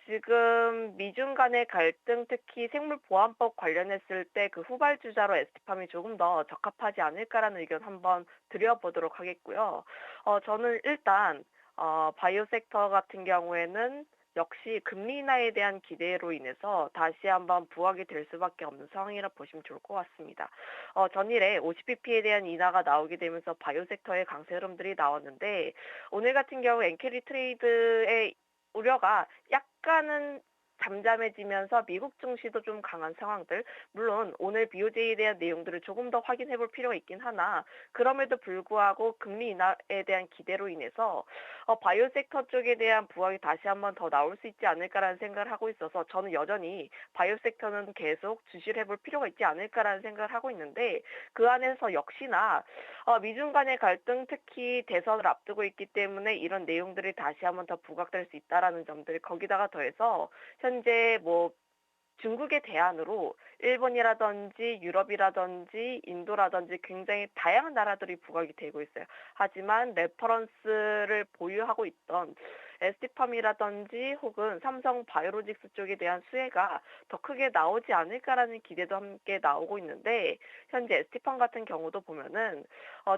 지금 미중 간의 갈등, 특히 생물보안법 관련했을 때 그 후발주자로 ST팜이 조금 더 적합하지 않을까라는 의견 한번 드려보도록 하겠고요. 저는 일단 바이오 섹터 같은 경우에는 역시 금리 인하에 대한 기대로 인해서 다시 한번 부각이 될 수밖에 없는 상황이라 보시면 좋을 것 같습니다. 전일에 50bp에 대한 인하가 나오게 되면서 바이오 섹터의 강세 흐름들이 나왔는데 오늘 같은 경우 엔캐리 트레이드의 우려가 약간은 잠잠해지면서 미국 증시도 좀 강한 상황들, 물론 오늘 BOJ에 대한 내용들을 조금 더 확인해 볼 필요가 있긴 하나 그럼에도 불구하고 금리 인하에 대한 기대로 인해서 바이오 섹터 쪽에 대한 부각이 다시 한번 더 나올 수 있지 않을까라는 생각을 하고 있어서 저는 여전히 바이오 섹터는 계속 주시를 해볼 필요가 있지 않을까라는 생각을 하고 있는데 그 안에서 역시나 미중 간의 갈등, 특히 대선을 앞두고 있기 때문에 이런 내용들이 다시 한번 더 부각될 수 있다라는 점들, 거기다가 더해서 현재 중국의 대안으로 일본이라든지 유럽이라든지 인도라든지 굉장히 다양한 나라들이 부각이 되고 있어요. 하지만 레퍼런스를 보유하고 있던 ST팜이라든지 혹은 삼성 바이오로직스 쪽에 대한 수혜가 더 크게 나오지 않을까라는 기대도 함께 나오고 있는데 현재 ST팜 같은 경우도 보면은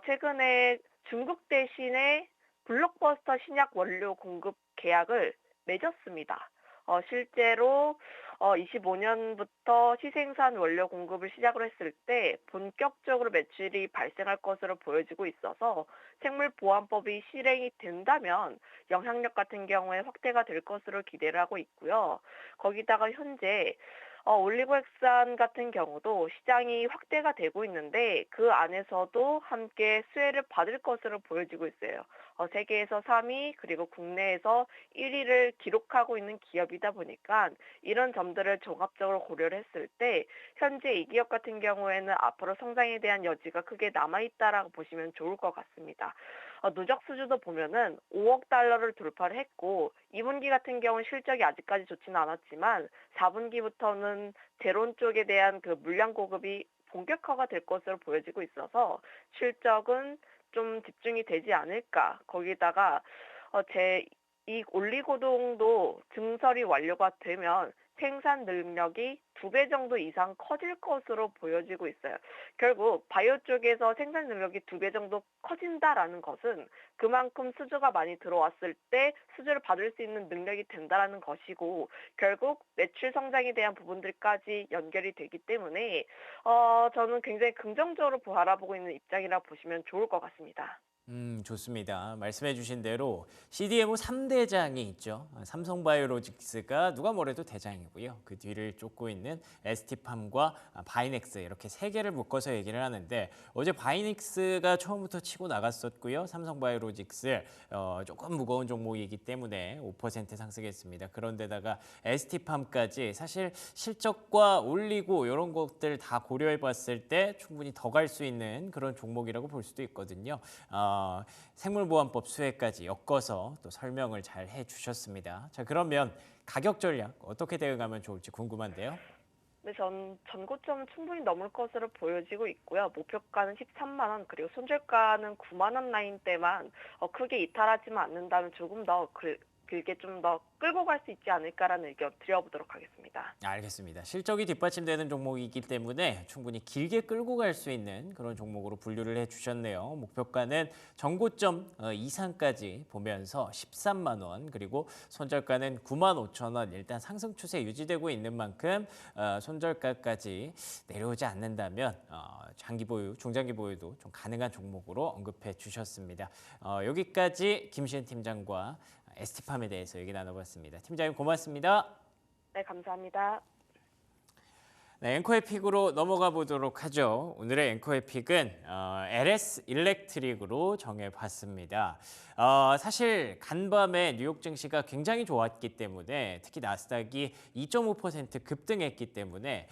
최근에 중국 대신에 블록버스터 신약 원료 공급 계약을 맺었습니다. 실제로 25년부터 시생산 원료 공급을 시작을 했을 때 본격적으로 매출이 발생할 것으로 보여지고 있어서 생물보안법이 실행이 된다면 영향력 같은 경우에 확대가 될 것으로 기대를 하고 있고요. 거기다가 현재 올리고액산 같은 경우도 시장이 확대가 되고 있는데 그 안에서도 함께 수혜를 받을 것으로 보여지고 있어요. 세계에서 3위 그리고 국내에서 1위를 기록하고 있는 기업이다 보니까 이런 점들을 종합적으로 고려를 했을 때 현재 이 기업 같은 경우에는 앞으로 성장에 대한 여지가 크게 남아있다라고 보시면 좋을 것 같습니다. 누적 수주도 보면은 5억 달러를 돌파를 했고 2분기 같은 경우는 실적이 아직까지 좋지는 않았지만 4분기부터는 제론 쪽에 대한 그 물량 공급이 본격화가 될 것으로 보여지고 있어서 실적은 좀 집중이 되지 않을까. 거기다가 이 올리고동도 증설이 완료가 되면 생산 능력이 2배 정도 이상 커질 것으로 보여지고 있어요. 결국 바이오 쪽에서 생산 능력이 2배 정도 커진다라는 것은 그만큼 수주가 많이 들어왔을 때 수주를 받을 수 있는 능력이 된다라는 것이고 결국 매출 성장에 대한 부분들까지 연결이 되기 때문에 저는 굉장히 긍정적으로 바라보고 있는 입장이라 보시면 좋을 것 같습니다. 좋습니다. 말씀해 주신 대로 CDMO 3대장이 있죠. 삼성바이오로직스가 누가 뭐래도 대장이고요. 그 뒤를 쫓고 있는 ST팜과 바이넥스 이렇게 세 개를 묶어서 얘기를 하는데 어제 바이넥스가 처음부터 치고 나갔었고요. 삼성바이오로직스 조금 무거운 종목이기 때문에 5% 상승했습니다. 그런데다가 ST팜까지 사실 실적과 올리고 이런 것들 다 고려해 봤을 때 충분히 더 갈 수 있는 그런 종목이라고 볼 수도 있거든요. 생물보안법 수혜까지 엮어서 또 설명을 잘 해주셨습니다. 자, 그러면 가격 전략 어떻게 대응하면 좋을지 궁금한데요. 네, 전고점은 충분히 넘을 것으로 보여지고 있고요. 목표가는 13만 원, 그리고 손절가는 9만 원 라인대만 크게 이탈하지만 않는다면 조금 더 길게 좀 더 끌고 갈 수 있지 않을까라는 의견 드려보도록 하겠습니다. 알겠습니다. 실적이 뒷받침되는 종목이기 때문에 충분히 길게 끌고 갈 수 있는 그런 종목으로 분류를 해주셨네요. 목표가는 전고점 이상까지 보면서 13만 원 그리고 손절가는 9만 5천 원 일단 상승 추세 유지되고 있는 만큼 손절가까지 내려오지 않는다면 장기 보유, 중장기 보유도 좀 가능한 종목으로 언급해 주셨습니다. 여기까지 김시은 팀장과 ST팜에 대해서 얘기 나눠봤습니다. 팀장님 고맙습니다. 네, 감사합니다. 네, 앵커의 픽으로 넘어가 보도록 하죠. 오늘의 앵커의 픽은 LS 일렉트릭으로 정해봤습니다. 사실 간밤에 뉴욕 증시가 굉장히 좋았기 때문에 특히 나스닥이 2.5% 급등했기 때문에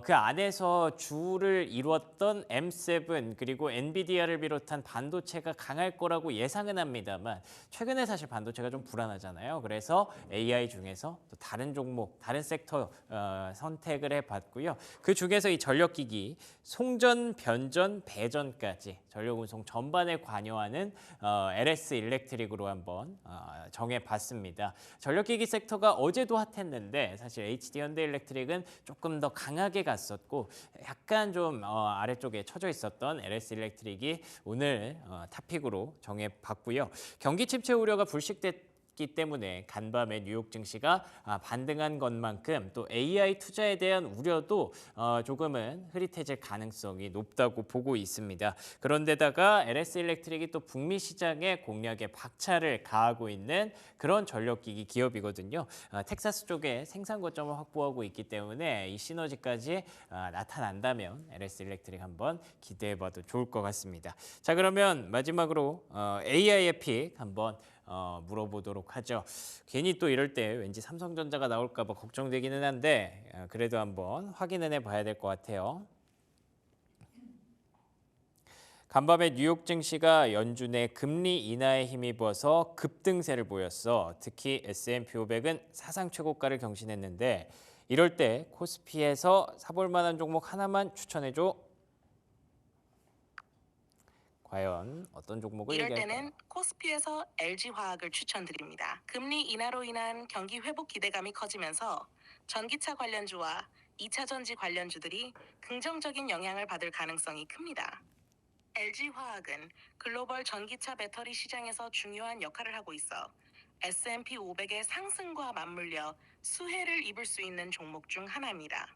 그 안에서 주를 이뤘던 M7 그리고 엔비디아를 비롯한 반도체가 강할 거라고 예상은 합니다만 최근에 사실 반도체가 좀 불안하잖아요. 그래서 AI 중에서 또 다른 종목, 다른 섹터 선택을 해봤고요. 그 중에서 이 전력기기, 송전, 변전, 배전까지 전력운송 전반에 관여하는 LS 일렉트릭으로 한번 정해봤습니다. 전력기기 섹터가 어제도 핫했는데 사실 HD 현대일렉트릭은 조금 더 강하게 갔었고 약간 좀 아래쪽에 처져 있었던 LS 일렉트릭이 오늘 탑픽으로 정해봤고요. 경기 침체 우려가 불식됐 했기 때문에 간밤에 뉴욕 증시가 반등한 것만큼 또 AI 투자에 대한 우려도 조금은 흐릿해질 가능성이 높다고 보고 있습니다. 그런데다가 LS 일렉트릭이 또 북미 시장에 공략에 박차를 가하고 있는 그런 전력기기 기업이거든요. 텍사스 쪽에 생산 거점을 확보하고 있기 때문에 이 시너지까지 나타난다면 LS 일렉트릭 한번 기대해봐도 좋을 것 같습니다. 자, 그러면 마지막으로 AI의 픽 한번 물어보도록 하죠. 괜히 또 이럴 때 왠지 삼성전자가 나올까 봐 걱정되기는 한데 그래도 한번 확인은 해봐야 될 것 같아요. 간밤에 뉴욕 증시가 연준의 금리 인하에 힘입어서 급등세를 보였어. 특히 S&P 500은 사상 최고가를 경신했는데 이럴 때 코스피에서 사볼 만한 종목 하나만 추천해줘. 과연 어떤 종목을 이럴 얘기할까요? 때는 코스피에서 LG화학을 추천드립니다. 금리 인하로 인한 경기 회복 기대감이 커지면서 전기차 관련주와 2차 전지 관련주들이 긍정적인 영향을 받을 가능성이 큽니다. LG화학은 글로벌 전기차 배터리 시장에서 중요한 역할을 하고 있어 S&P 500의 상승과 맞물려 수혜를 입을 수 있는 종목 중 하나입니다.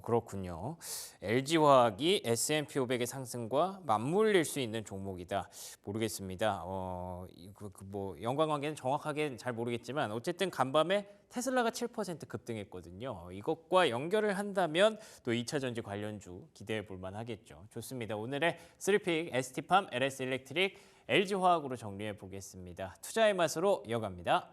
그렇군요. LG화학이 S&P 500의 상승과 맞물릴 수 있는 종목이다. 모르겠습니다. 뭐 연관관계는 정확하게 잘 모르겠지만 어쨌든 간밤에 테슬라가 7% 급등했거든요. 이것과 연결을 한다면 또 2차 전지 관련주 기대해 볼 만하겠죠. 좋습니다. 오늘의 3픽 ST팜, LS 일렉트릭, LG화학으로 정리해 보겠습니다. 투자의 맛으로 이어갑니다.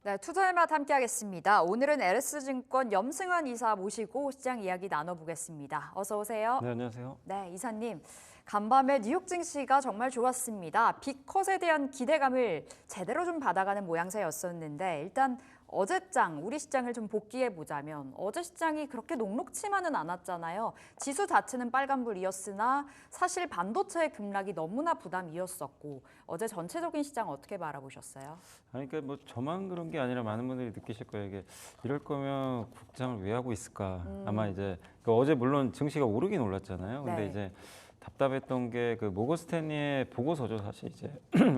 네, 투자의 맛 함께하겠습니다. 오늘은 LS증권 염승환 이사 모시고 시장 이야기 나눠보겠습니다. 어서 오세요. 네, 안녕하세요. 네, 이사님. 간밤에 뉴욕 증시가 정말 좋았습니다. 빅컷에 대한 기대감을 제대로 좀 받아가는 모양새였었는데 일단 어제장 우리 시장을 좀 복귀해 보자면 어제 시장이 그렇게 녹록치만은 않았잖아요. 지수 자체는 빨간불이었으나 사실 반도체의 급락이 너무나 부담이었었고 어제 전체적인 시장 어떻게 바라보셨어요? 아니, 그러니까 뭐 저만 그런 게 아니라 많은 분들이 느끼실 거예요. 이게 이럴 거면 국장을 왜 하고 있을까? 아마 이제 어제 물론 증시가 오르긴 올랐잖아요. 근데 네. 이제 답답했던 게 그 모건 스탠리의 보고서죠. 사실 이제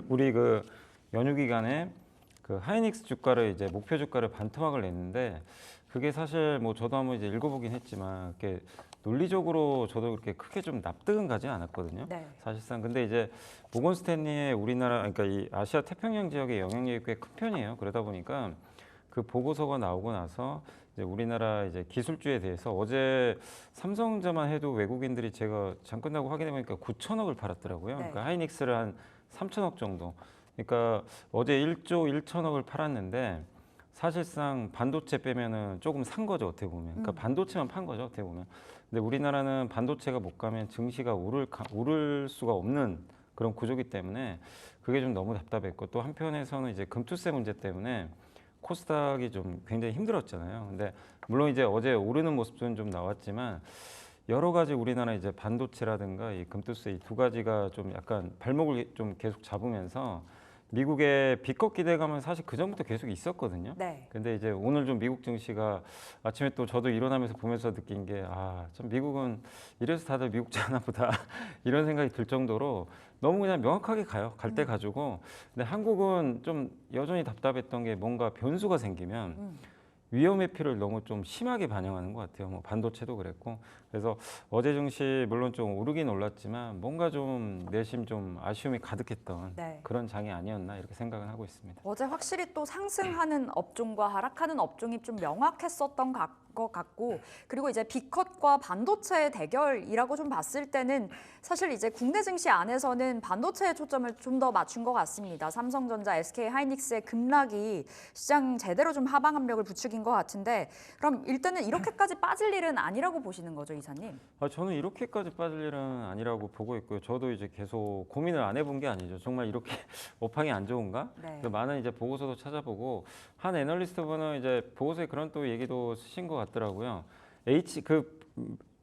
우리 그 연휴 기간에 그 하이닉스 주가를 이제 목표 주가를 반토막을 냈는데 그게 사실 뭐 저도 한번 이제 읽어보긴 했지만 이렇게 논리적으로 저도 그렇게 크게 좀 납득은 가지 않았거든요. 네. 사실상 근데 이제 모건 스탠리의 우리나라 그러니까 이 아시아 태평양 지역의 영향력이 꽤 큰 편이에요. 그러다 보니까 그 보고서가 나오고 나서 이제 우리나라 이제 기술주에 대해서 어제 삼성전자만 해도 외국인들이 제가 장 끝나고 확인해 보니까 9천억을 팔았더라고요. 네. 그러니까 하이닉스를 한 3천억 정도. 그러니까 어제 1조 1천억을 팔았는데 사실상 반도체 빼면은 조금 산 거죠, 어떻게 보면. 그러니까 반도체만 판 거죠, 어떻게 보면. 근데 우리나라는 반도체가 못 가면 증시가 오를 수가 없는 그런 구조기 때문에 그게 좀 너무 답답했고 또 한편에서는 이제 금투세 문제 때문에 코스닥이 좀 굉장히 힘들었잖아요. 근데 물론 이제 어제 오르는 모습은 좀 나왔지만 여러 가지 우리나라 이제 반도체라든가 이 금투세 이 두 가지가 좀 약간 발목을 좀 계속 잡으면서 미국의 비컷 기대감은 사실 그 전부터 계속 있었거든요. 네. 근데 이제 오늘 좀 미국 증시가 아침에 또 저도 일어나면서 보면서 느낀 게 참 미국은 이래서 다들 미국자나 보다 이런 생각이 들 정도로 너무 그냥 명확하게 가요. 갈 때 가지고. 근데 한국은 좀 여전히 답답했던 게 뭔가 변수가 생기면 위험 회피를 너무 좀 심하게 반영하는 것 같아요. 뭐 반도체도 그랬고. 그래서 어제 증시 물론 좀 오르긴 올랐지만 뭔가 좀 내심 좀 아쉬움이 가득했던 네. 그런 장이 아니었나 이렇게 생각을 하고 있습니다. 어제 확실히 또 상승하는 업종과 하락하는 업종이 좀 명확했었던 것 것 같고, 그리고 이제 B컷과 반도체의 대결이라고 좀 봤을 때는 사실 이제 국내 증시 안에서는 반도체에 초점을 좀 더 맞춘 것 같습니다. 삼성전자, SK하이닉스의 급락이 시장 제대로 좀 하방 압력을 부추긴 것 같은데, 그럼 일단은 이렇게까지 빠질 일은 아니라고 보시는 거죠, 이사님? 저는 이렇게까지 빠질 일은 아니라고 보고 있고요. 저도 이제 계속 고민을 안 해본 게 아니죠. 정말 이렇게 업황이 안 좋은가? 네. 많은 이제 보고서도 찾아보고 한 애널리스트분은 이제 보고서에 그런 또 얘기도 쓰신 것 같더라고요.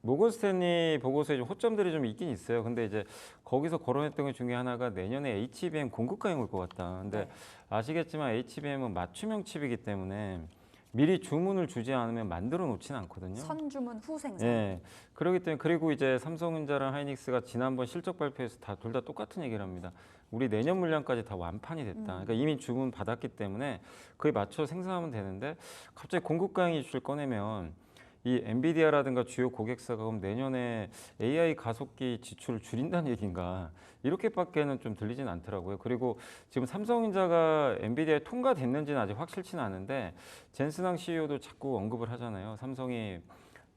모건 스탠리 보고서에 좀 호점들이 좀 있긴 있어요. 근데 이제 거기서 거론했던 것 중에 하나가 내년에 HBM 공급강이 올 것 같다. 근데 네. 아시겠지만 HBM은 맞춤형 칩이기 때문에 미리 주문을 주지 않으면 만들어 놓지는 않거든요. 선주문 후 생산. 네. 그렇기 때문에 그리고 이제 삼성전자랑 하이닉스가 지난번 실적 발표에서 둘 다 똑같은 얘기를 합니다. 우리 내년 물량까지 다 완판이 됐다. 그러니까 이미 주문 받았기 때문에 그에 맞춰 생산하면 되는데 갑자기 공급강의 이슈를 꺼내면 이 엔비디아라든가 주요 고객사가 그럼 내년에 AI 가속기 지출을 줄인다는 얘기인가 이렇게밖에는 좀 들리진 않더라고요. 그리고 지금 삼성전자가 엔비디아에 통과됐는지는 아직 확실치는 않은데 젠슨항 CEO도 자꾸 언급을 하잖아요. 삼성이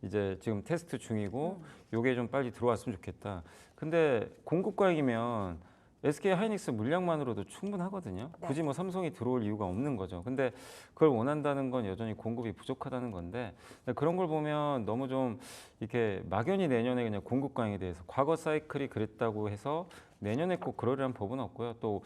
이제 지금 테스트 중이고 요게 좀 빨리 들어왔으면 좋겠다. 근데 공급과잉이면 SK 하이닉스 물량만으로도 충분하거든요. 네. 굳이 뭐 삼성이 들어올 이유가 없는 거죠. 근데 그걸 원한다는 건 여전히 공급이 부족하다는 건데 그런 걸 보면 너무 좀 이렇게 막연히 내년에 그냥 공급과잉에 대해서 과거 사이클이 그랬다고 해서 내년에 꼭 그러려는 법은 없고요. 또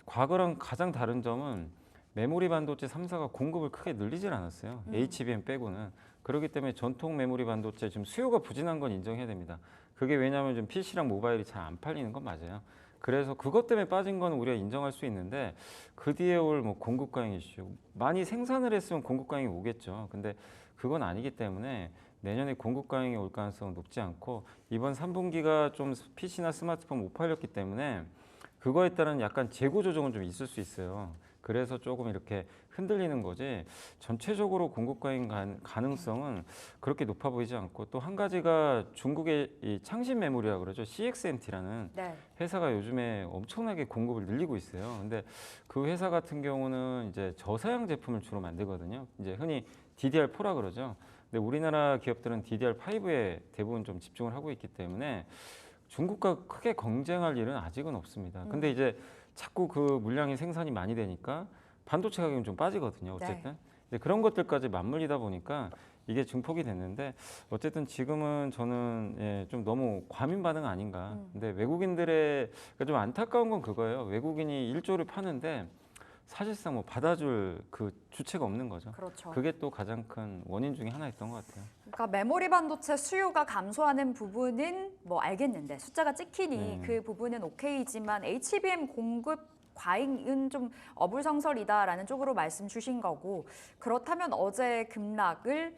과거랑 가장 다른 점은 메모리 반도체 3사가 공급을 크게 늘리질 않았어요. HBM 빼고는. 그렇기 때문에 전통 메모리 반도체 지금 수요가 부진한 건 인정해야 됩니다. 그게 왜냐하면 좀 PC랑 모바일이 잘 안 팔리는 건 맞아요. 그래서 그것 때문에 빠진 건 우리가 인정할 수 있는데 그 뒤에 올 뭐 공급과잉 이슈 많이 생산을 했으면 공급과잉이 오겠죠. 근데 그건 아니기 때문에 내년에 공급과잉이 올 가능성은 높지 않고 이번 3분기가 좀 PC나 스마트폰 못 팔렸기 때문에 그거에 따른 약간 재고 조정은 좀 있을 수 있어요. 그래서 조금 이렇게 흔들리는 거지 전체적으로 공급과잉 가능성은 그렇게 높아 보이지 않고 또 한 가지가 중국의 이 창신 메모리라고 그러죠. CXMT라는 네. 회사가 요즘에 엄청나게 공급을 늘리고 있어요. 근데 그 회사 같은 경우는 이제 저사양 제품을 주로 만들거든요. 이제 흔히 DDR4라 그러죠. 근데 우리나라 기업들은 DDR5에 대부분 좀 집중을 하고 있기 때문에 중국과 크게 경쟁할 일은 아직은 없습니다. 근데 이제 자꾸 그 물량이 생산이 많이 되니까 반도체 가격은 좀 빠지거든요. 어쨌든 근데 그런 것들까지 맞물리다 보니까 이게 증폭이 됐는데 어쨌든 지금은 저는 좀 너무 과민 반응 아닌가. 근데 외국인들의 그러니까 좀 안타까운 건 그거예요. 외국인이 1조를 파는데 사실상 뭐 받아줄 그 주체가 없는 거죠. 그렇죠. 그게 또 가장 큰 원인 중에 하나였던 것 같아요. 그러니까 메모리 반도체 수요가 감소하는 부분은 뭐 알겠는데 숫자가 찍히니 그 부분은 오케이지만 HBM 공급 과잉은 좀 어불성설이다라는 쪽으로 말씀 주신 거고, 그렇다면 어제 급락을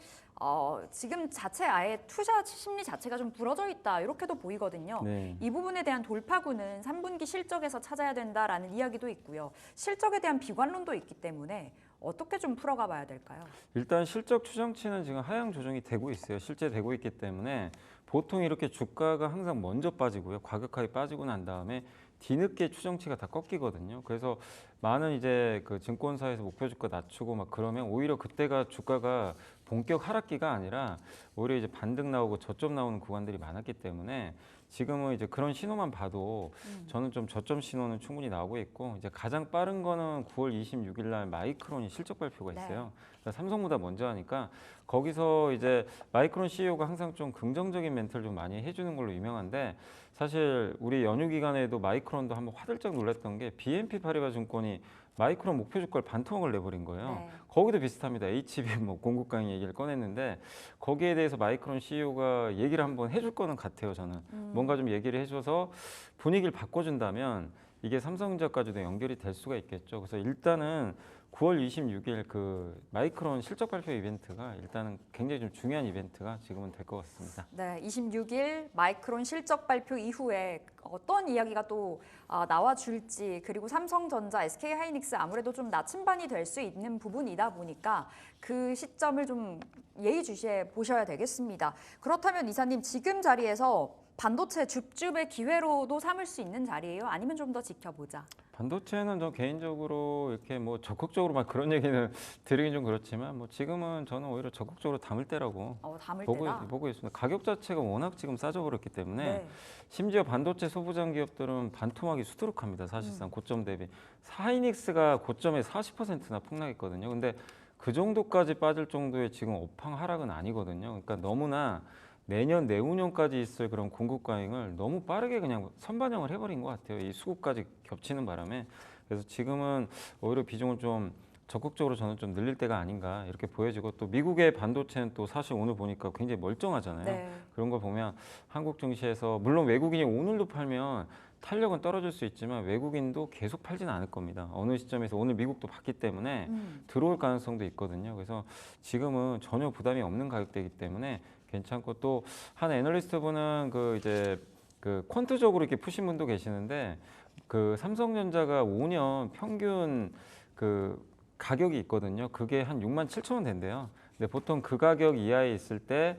지금 자체 아예 투자 심리 자체가 좀 부러져 있다 이렇게도 보이거든요. 네. 이 부분에 대한 돌파구는 3분기 실적에서 찾아야 된다라는 이야기도 있고요. 실적에 대한 비관론도 있기 때문에 어떻게 좀 풀어가 봐야 될까요? 일단 실적 추정치는 지금 하향 조정이 되고 있어요. 실제 되고 있기 때문에 보통 이렇게 주가가 항상 먼저 빠지고요. 과격하게 빠지고 난 다음에 뒤늦게 추정치가 다 꺾이거든요. 그래서 많은 이제 그 증권사에서 목표 주가 낮추고 막 그러면 오히려 그때가 주가가 본격 하락기가 아니라 오히려 이제 반등 나오고 저점 나오는 구간들이 많았기 때문에 지금은 이제 그런 신호만 봐도 저는 좀 저점 신호는 충분히 나오고 있고 이제 가장 빠른 거는 9월 26일 날 마이크론이 실적 발표가 있어요. 그러니까 삼성보다 먼저 하니까 거기서 이제 마이크론 CEO가 항상 좀 긍정적인 멘트를 좀 많이 해주는 걸로 유명한데 사실 우리 연휴 기간에도 마이크론도 한번 화들짝 놀랐던 게 BNP 파리바 증권이 마이크론 목표 주가를 반토막을 내버린 거예요. 네. 거기도 비슷합니다. HBM 뭐 공급강의 얘기를 꺼냈는데 거기에 대해서 마이크론 CEO가 얘기를 한번 해줄 거는 같아요. 저는 뭔가 좀 얘기를 해줘서 분위기를 바꿔준다면 이게 삼성전자까지도 연결이 될 수가 있겠죠. 그래서 일단은 9월 26일 그 마이크론 실적 발표 이벤트가 일단은 굉장히 좀 중요한 이벤트가 지금은 될 것 같습니다. 네, 26일 마이크론 실적 발표 이후에 어떤 이야기가 또 나와줄지, 그리고 삼성전자, SK하이닉스 아무래도 좀 나침반이 될 수 있는 부분이다 보니까 그 시점을 좀 예의주시해 보셔야 되겠습니다. 그렇다면 이사님, 지금 자리에서 반도체 줍줍의 기회로도 삼을 수 있는 자리예요? 아니면 좀 더 지켜보자? 반도체는 저 개인적으로 이렇게 뭐 적극적으로 막 그런 얘기는 드리긴 좀 그렇지만 뭐 지금은 저는 오히려 적극적으로 담을 때라고 담을 때다. 보고 있습니다. 가격 자체가 워낙 지금 싸져버렸기 때문에 네. 심지어 반도체 소부장 기업들은 반토막이 수두룩합니다. 사실상 고점 대비. 하이닉스가 고점에 40%나 폭락했거든요. 근데 그 정도까지 빠질 정도의 지금 업황 하락은 아니거든요. 그러니까 너무나 내년, 내후년까지 있을 그런 공급 과잉을 너무 빠르게 그냥 선반영을 해버린 것 같아요. 이 수급까지 겹치는 바람에. 그래서 지금은 오히려 비중을 좀 적극적으로 저는 좀 늘릴 때가 아닌가 이렇게 보여지고, 또 미국의 반도체는 또 사실 오늘 보니까 굉장히 멀쩡하잖아요. 네. 그런 걸 보면 한국 증시에서 물론 외국인이 오늘도 팔면 탄력은 떨어질 수 있지만 외국인도 계속 팔지는 않을 겁니다. 어느 시점에서 오늘 미국도 봤기 때문에 들어올 가능성도 있거든요. 그래서 지금은 전혀 부담이 없는 가격대이기 때문에 괜찮고, 또 한 애널리스트 분은 그 이제 그 퀀트적으로 이렇게 푸신 분도 계시는데, 그 삼성전자가 5년 평균 그 가격이 있거든요. 그게 한 67,000원 된대요. 근데 보통 그 가격 이하에 있을 때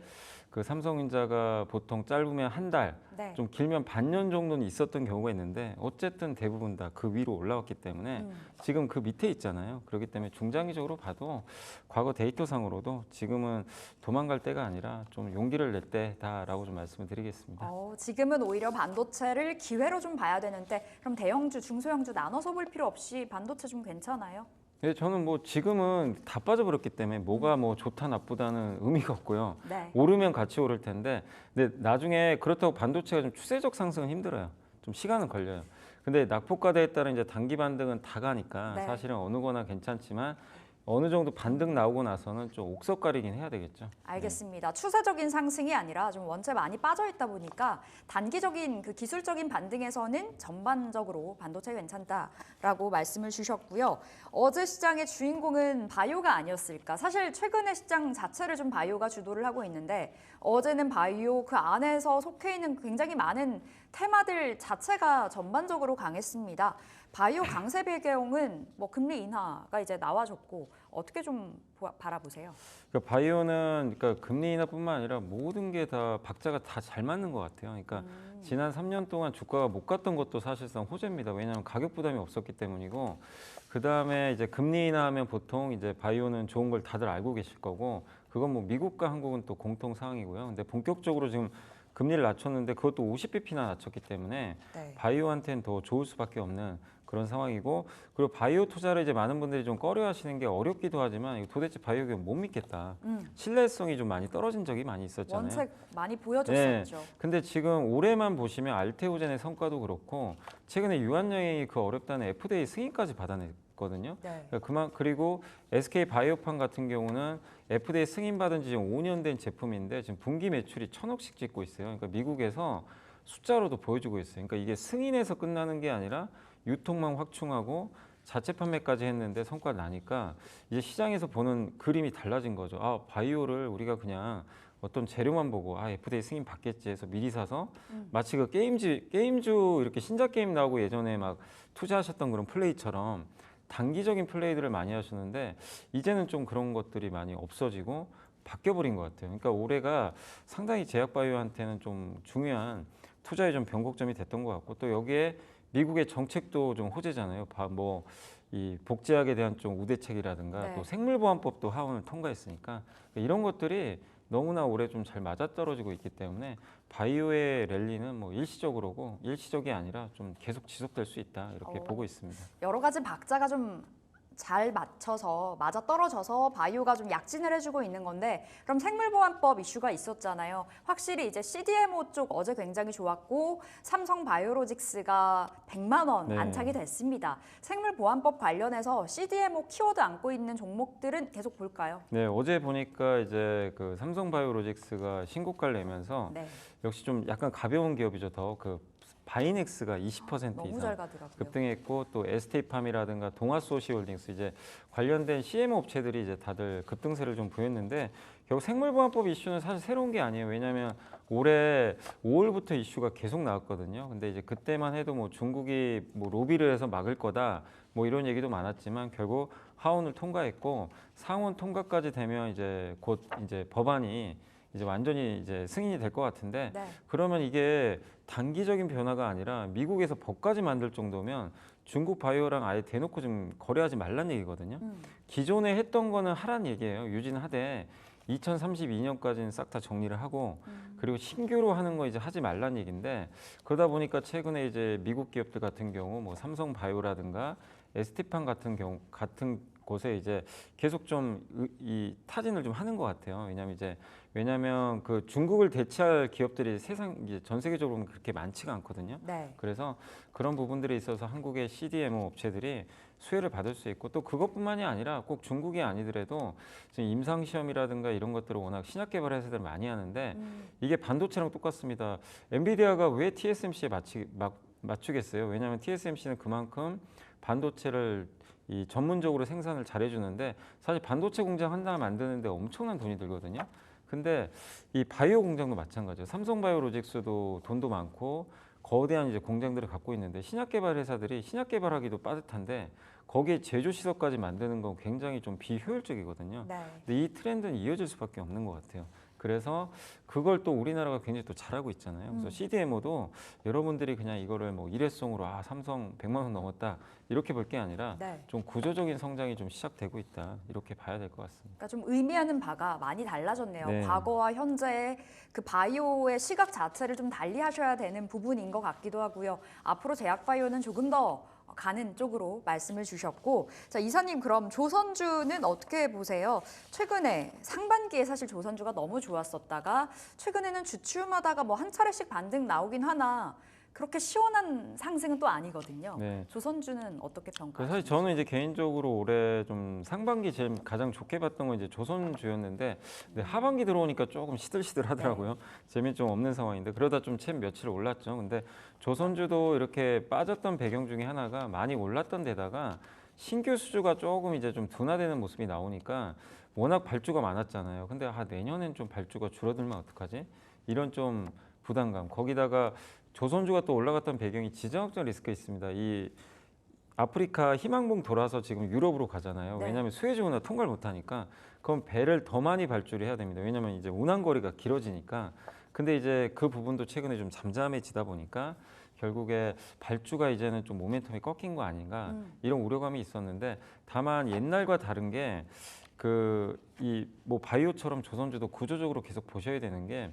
그 삼성전자가 보통 짧으면 한 달, 네. 좀 길면 반년 정도는 있었던 경우가 있는데, 어쨌든 대부분 다 그 위로 올라왔기 때문에 지금 그 밑에 있잖아요. 그렇기 때문에 중장기적으로 봐도 과거 데이터상으로도 지금은 도망갈 때가 아니라 좀 용기를 낼 때다라고 좀 말씀을 드리겠습니다. 지금은 오히려 반도체를 기회로 좀 봐야 되는데, 그럼 대형주, 중소형주 나눠서 볼 필요 없이 반도체 좀 괜찮아요? 네, 저는 뭐 지금은 다 빠져버렸기 때문에 뭐가 뭐 좋다 나쁘다는 의미가 없고요. 네. 오르면 같이 오를 텐데, 근데 나중에 그렇다고 반도체가 좀 추세적 상승은 힘들어요. 좀 시간은 걸려요. 근데 낙폭과대에 따른 이제 단기 반등은 다 가니까 네. 사실은 어느 거나 괜찮지만 어느 정도 반등 나오고 나서는 좀 옥석가리긴 해야 되겠죠. 알겠습니다. 추세적인 상승이 아니라 좀 원체 많이 빠져 있다 보니까 단기적인 그 기술적인 반등에서는 전반적으로 반도체 괜찮다라고 말씀을 주셨고요. 어제 시장의 주인공은 바이오가 아니었을까? 사실 최근에 시장 자체를 좀 바이오가 주도를 하고 있는데, 어제는 바이오 그 안에서 속해 있는 굉장히 많은 테마들 자체가 전반적으로 강했습니다. 바이오 강세 배경은 뭐 금리 인하가 이제 나와줬고, 어떻게 좀 바라보세요? 그러니까 바이오는 그러니까 금리 인하뿐만 아니라 모든 게 다 박자가 다 잘 맞는 것 같아요. 그러니까 지난 3년 동안 주가가 못 갔던 것도 사실상 호재입니다. 왜냐하면 가격 부담이 없었기 때문이고, 그 다음에 이제 금리 인하하면 보통 이제 바이오는 좋은 걸 다들 알고 계실 거고, 그건 뭐 미국과 한국은 또 공통 사항이고요. 근데 본격적으로 지금 금리를 낮췄는데 그것도 50bp나 낮췄기 때문에 네. 바이오한테는 더 좋을 수밖에 없는 그런 상황이고, 그리고 바이오 투자를 이제 많은 분들이 좀 꺼려하시는 게 어렵기도 하지만, 도대체 바이오 기업 못 믿겠다. 신뢰성이 좀 많이 떨어진 적이 많이 있었잖아요. 원책 많이 보여줬었죠. 근데 지금 올해만 보시면 알테오젠의 성과도 그렇고, 최근에 유한양이 그 어렵다는 FDA 승인까지 받아냈거든요. 네. 그리고 SK 바이오판 같은 경우는 FDA 승인 받은 지 지금 5년 된 제품인데 지금 분기 매출이 1,000억씩 찍고 있어요. 그러니까 미국에서 숫자로도 보여주고 있어요. 그러니까 이게 승인에서 끝나는 게 아니라 유통망 확충하고 자체 판매까지 했는데 성과가 나니까 이제 시장에서 보는 그림이 달라진 거죠. 아, 바이오를 우리가 그냥 어떤 재료만 보고 FDA 승인 받겠지 해서 미리 사서 마치 그 게임주 이렇게 신작 게임 나오고 예전에 막 투자하셨던 그런 플레이처럼 단기적인 플레이들을 많이 하시는데, 이제는 좀 그런 것들이 많이 없어지고 바뀌어버린 것 같아요. 그러니까 올해가 상당히 제약바이오한테는 좀 중요한 투자의 좀 변곡점이 됐던 것 같고, 또 여기에 미국의 정책도 좀 호재잖아요. 뭐 이 복제약에 대한 좀 우대책이라든가 네. 또 생물보안법도 하원을 통과했으니까 이런 것들이 너무나 올해 좀 잘 맞아떨어지고 있기 때문에 바이오의 랠리는 뭐 일시적으로고 일시적이 아니라 좀 계속 지속될 수 있다 이렇게 보고 있습니다. 여러 가지 박자가 좀 잘 맞춰서 맞아 떨어져서 바이오가 좀 약진을 해주고 있는 건데, 그럼 생물보안법 이슈가 있었잖아요. 확실히 이제 CDMO 쪽 어제 굉장히 좋았고, 삼성 바이오로직스가 100만 원 네. 안착이 됐습니다. 생물보안법 관련해서 CDMO 키워드 안고 있는 종목들은 계속 볼까요? 네, 어제 보니까 이제 그 삼성 바이오로직스가 신고가를 내면서 네. 역시 좀 약간 가벼운 기업이죠. 더 그 바이넥스가 20% 너무 이상 잘 가더라고요. 급등했고, 또 ST팜이라든가 동아소시홀딩스 이제 관련된 CMO 업체들이 이제 다들 급등세를 좀 보였는데, 결국 생물보안법 이슈는 사실 새로운 게 아니에요. 왜냐하면 올해 5월부터 이슈가 계속 나왔거든요. 근데 이제 그때만 해도 뭐 중국이 뭐 로비를 해서 막을 거다 뭐 이런 얘기도 많았지만, 결국 하원을 통과했고 상원 통과까지 되면 이제 곧 이제 법안이 이제 완전히 이제 승인이 될 것 같은데 네. 그러면 이게 단기적인 변화가 아니라 미국에서 법까지 만들 정도면 중국 바이오랑 아예 대놓고 좀 거래하지 말란 얘기거든요. 기존에 했던 거는 하란 얘기예요. 유지는 하되 2032년까지는 싹 다 정리를 하고 그리고 신규로 하는 거 이제 하지 말란 얘기인데 그러다 보니까 최근에 이제 미국 기업들 같은 경우 뭐 삼성 바이오라든가 ST판 같은 경우 같은 곳에 이제 계속 좀 이 타진을 좀 하는 것 같아요. 왜냐하면 그 중국을 대체할 기업들이 이제 전 세계적으로 그렇게 많지가 않거든요. 네. 그래서 그런 부분들에 있어서 한국의 CDMO 업체들이 수혜를 받을 수 있고 또 그것뿐만이 아니라 꼭 중국이 아니더라도 지금 임상 시험이라든가 이런 것들을 워낙 신약 개발 회사들 많이 하는데 이게 반도체랑 똑같습니다. 엔비디아가 왜 TSMC에 맞추겠어요? 왜냐하면 TSMC는 그만큼 반도체를 이 전문적으로 생산을 잘해주는데 사실 반도체 공장 하나 만드는데 엄청난 돈이 들거든요. 근데 이 바이오 공장도 마찬가지예요. 삼성바이오로직스도 돈도 많고 거대한 이제 공장들을 갖고 있는데 신약 개발 회사들이 신약 개발하기도 빠듯한데 거기에 제조 시설까지 만드는 건 굉장히 좀 비효율적이거든요. 네. 근데 이 트렌드는 이어질 수밖에 없는 것 같아요. 그래서 그걸 또 우리나라가 굉장히 또 잘하고 있잖아요. 그래서 CDMO도 여러분들이 그냥 이거를 뭐 일회성으로 삼성 100만 원 넘었다 이렇게 볼 게 아니라 네. 좀 구조적인 성장이 좀 시작되고 있다 이렇게 봐야 될 것 같습니다. 그러니까 좀 의미하는 바가 많이 달라졌네요. 네. 과거와 현재의 그 바이오의 시각 자체를 좀 달리 하셔야 되는 부분인 것 같기도 하고요. 앞으로 제약바이오는 조금 더 가는 쪽으로 말씀을 주셨고, 자 이사님 그럼 조선주는 어떻게 보세요? 최근에 상반기에 사실 조선주가 너무 좋았었다가 최근에는 주춤하다가 뭐 한 차례씩 반등 나오긴 하나 그렇게 시원한 상승은 또 아니거든요. 네. 조선주는 어떻게 평가하세요? 그래서 사실 저는 이제 개인적으로 올해 좀 상반기 제일 가장 좋게 봤던 건 이제 조선주였는데 근데 하반기 들어오니까 조금 시들시들하더라고요. 재미 좀 없는 상황인데 그러다 좀 채 며칠 올랐죠. 근데 조선주도 이렇게 빠졌던 배경 중에 하나가 많이 올랐던 데다가 신규 수주가 조금 이제 좀 둔화되는 모습이 나오니까 워낙 발주가 많았잖아요. 근데 내년엔 좀 발주가 줄어들면 어떡하지? 이런 좀 부담감. 거기다가 조선주가 또 올라갔던 배경이 지정학적 리스크가 있습니다. 이 아프리카 희망봉 돌아서 지금 유럽으로 가잖아요. 네. 왜냐하면 수에즈 운하 통과를 못하니까 그럼 배를 더 많이 발주를 해야 됩니다. 왜냐하면 이제 운항 거리가 길어지니까. 근데 이제 그 부분도 최근에 좀 잠잠해지다 보니까 결국에 발주가 이제는 좀 모멘텀이 꺾인 거 아닌가 이런 우려감이 있었는데 다만 옛날과 다른 게 뭐 바이오처럼 조선주도 구조적으로 계속 보셔야 되는 게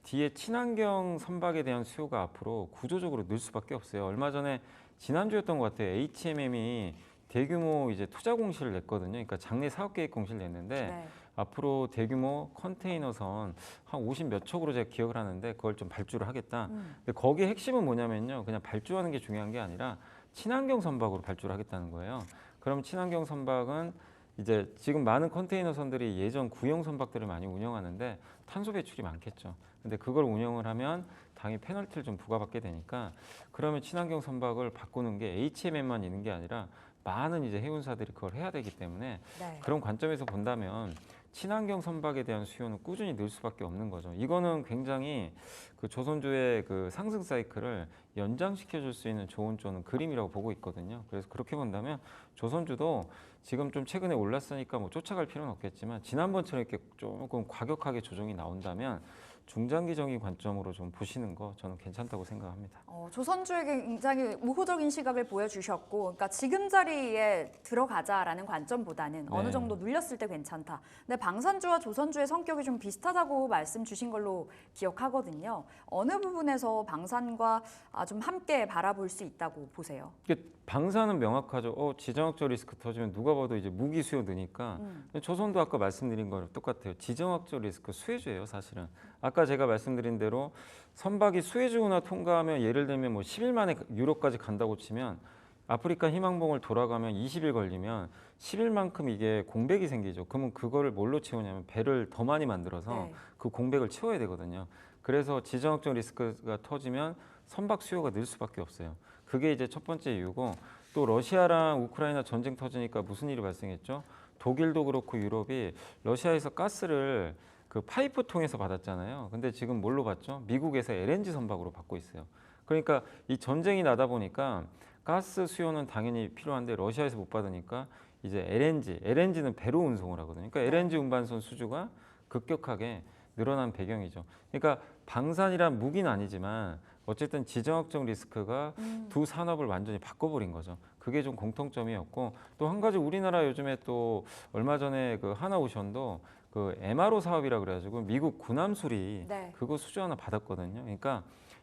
뒤에 친환경 선박에 대한 수요가 앞으로 구조적으로 늘 수밖에 없어요. 얼마 전에 지난주였던 것 같아요. HMM이 대규모 이제 투자 공시를 냈거든요. 그러니까 장내 사업 계획 공시를 냈는데 네. 앞으로 대규모 컨테이너선 한 50 몇 척으로 제가 기억을 하는데 그걸 좀 발주를 하겠다. 근데 거기에 핵심은 뭐냐면요. 그냥 발주하는 게 중요한 게 아니라 친환경 선박으로 발주를 하겠다는 거예요. 그럼 친환경 선박은 이제 지금 많은 컨테이너선들이 예전 구형 선박들을 많이 운영하는데 탄소 배출이 많겠죠. 근데 그걸 운영을 하면 당연히 페널티를 좀 부과받게 되니까 그러면 친환경 선박을 바꾸는 게 HMM만 있는 게 아니라 많은 이제 해운사들이 그걸 해야 되기 때문에 네. 그런 관점에서 본다면 친환경 선박에 대한 수요는 꾸준히 늘 수밖에 없는 거죠. 이거는 굉장히 그 조선주의 그 상승 사이클을 연장시켜 줄 수 있는 좋은 저는 그림이라고 보고 있거든요. 그래서 그렇게 본다면 조선주도 지금 좀 최근에 올랐으니까 뭐 쫓아갈 필요는 없겠지만 지난번처럼 이렇게 조금 과격하게 조정이 나온다면 중장기적인 관점으로 좀 보시는 거 저는 괜찮다고 생각합니다. 조선주에게 굉장히 우호적인 시각을 보여주셨고, 그러니까 지금 자리에 들어가자라는 관점보다는 어느 네. 정도 눌렸을 때 괜찮다. 근데 방산주와 조선주의 성격이 좀 비슷하다고 말씀 주신 걸로 기억하거든요. 어느 부분에서 방산과 좀 함께 바라볼 수 있다고 보세요? 방사는 명확하죠. 지정학적 리스크 터지면 누가 봐도 이제 무기 수요 느니까. 조선도 아까 말씀드린 거랑 똑같아요. 지정학적 리스크 수혜주예요, 사실은. 아까 제가 말씀드린 대로 선박이 수에즈 운하 통과하면 예를 들면 뭐 10일 만에 유럽까지 간다고 치면 아프리카 희망봉을 돌아가면 20일 걸리면 10일만큼 이게 공백이 생기죠. 그러면 그거를 뭘로 채우냐면 배를 더 많이 만들어서 네. 그 공백을 채워야 되거든요. 그래서 지정학적 리스크가 터지면 선박 수요가 늘 수밖에 없어요. 그게 이제 첫 번째 이유고 또 러시아랑 우크라이나 전쟁 터지니까 무슨 일이 발생했죠? 독일도 그렇고 유럽이 러시아에서 가스를 그 파이프 통해서 받았잖아요. 근데 지금 뭘로 받죠? 미국에서 LNG 선박으로 받고 있어요. 그러니까 이 전쟁이 나다 보니까 가스 수요는 당연히 필요한데 러시아에서 못 받으니까 이제 LNG는 배로 운송을 하거든요. 그러니까 LNG 운반선 수주가 급격하게 늘어난 배경이죠. 그러니까 방산이란 무기는 아니지만 어쨌든 지정학적 리스크가 두 산업을 완전히 바꿔버린 거죠. 그게 좀 공통점이었고 또 한 가지 우리나라 요즘에 또 얼마 전에 그 하나오션도 그 MRO 사업이라 그래가지고 미국 군함수리 네. 그거 수주 하나 받았거든요. 그러니까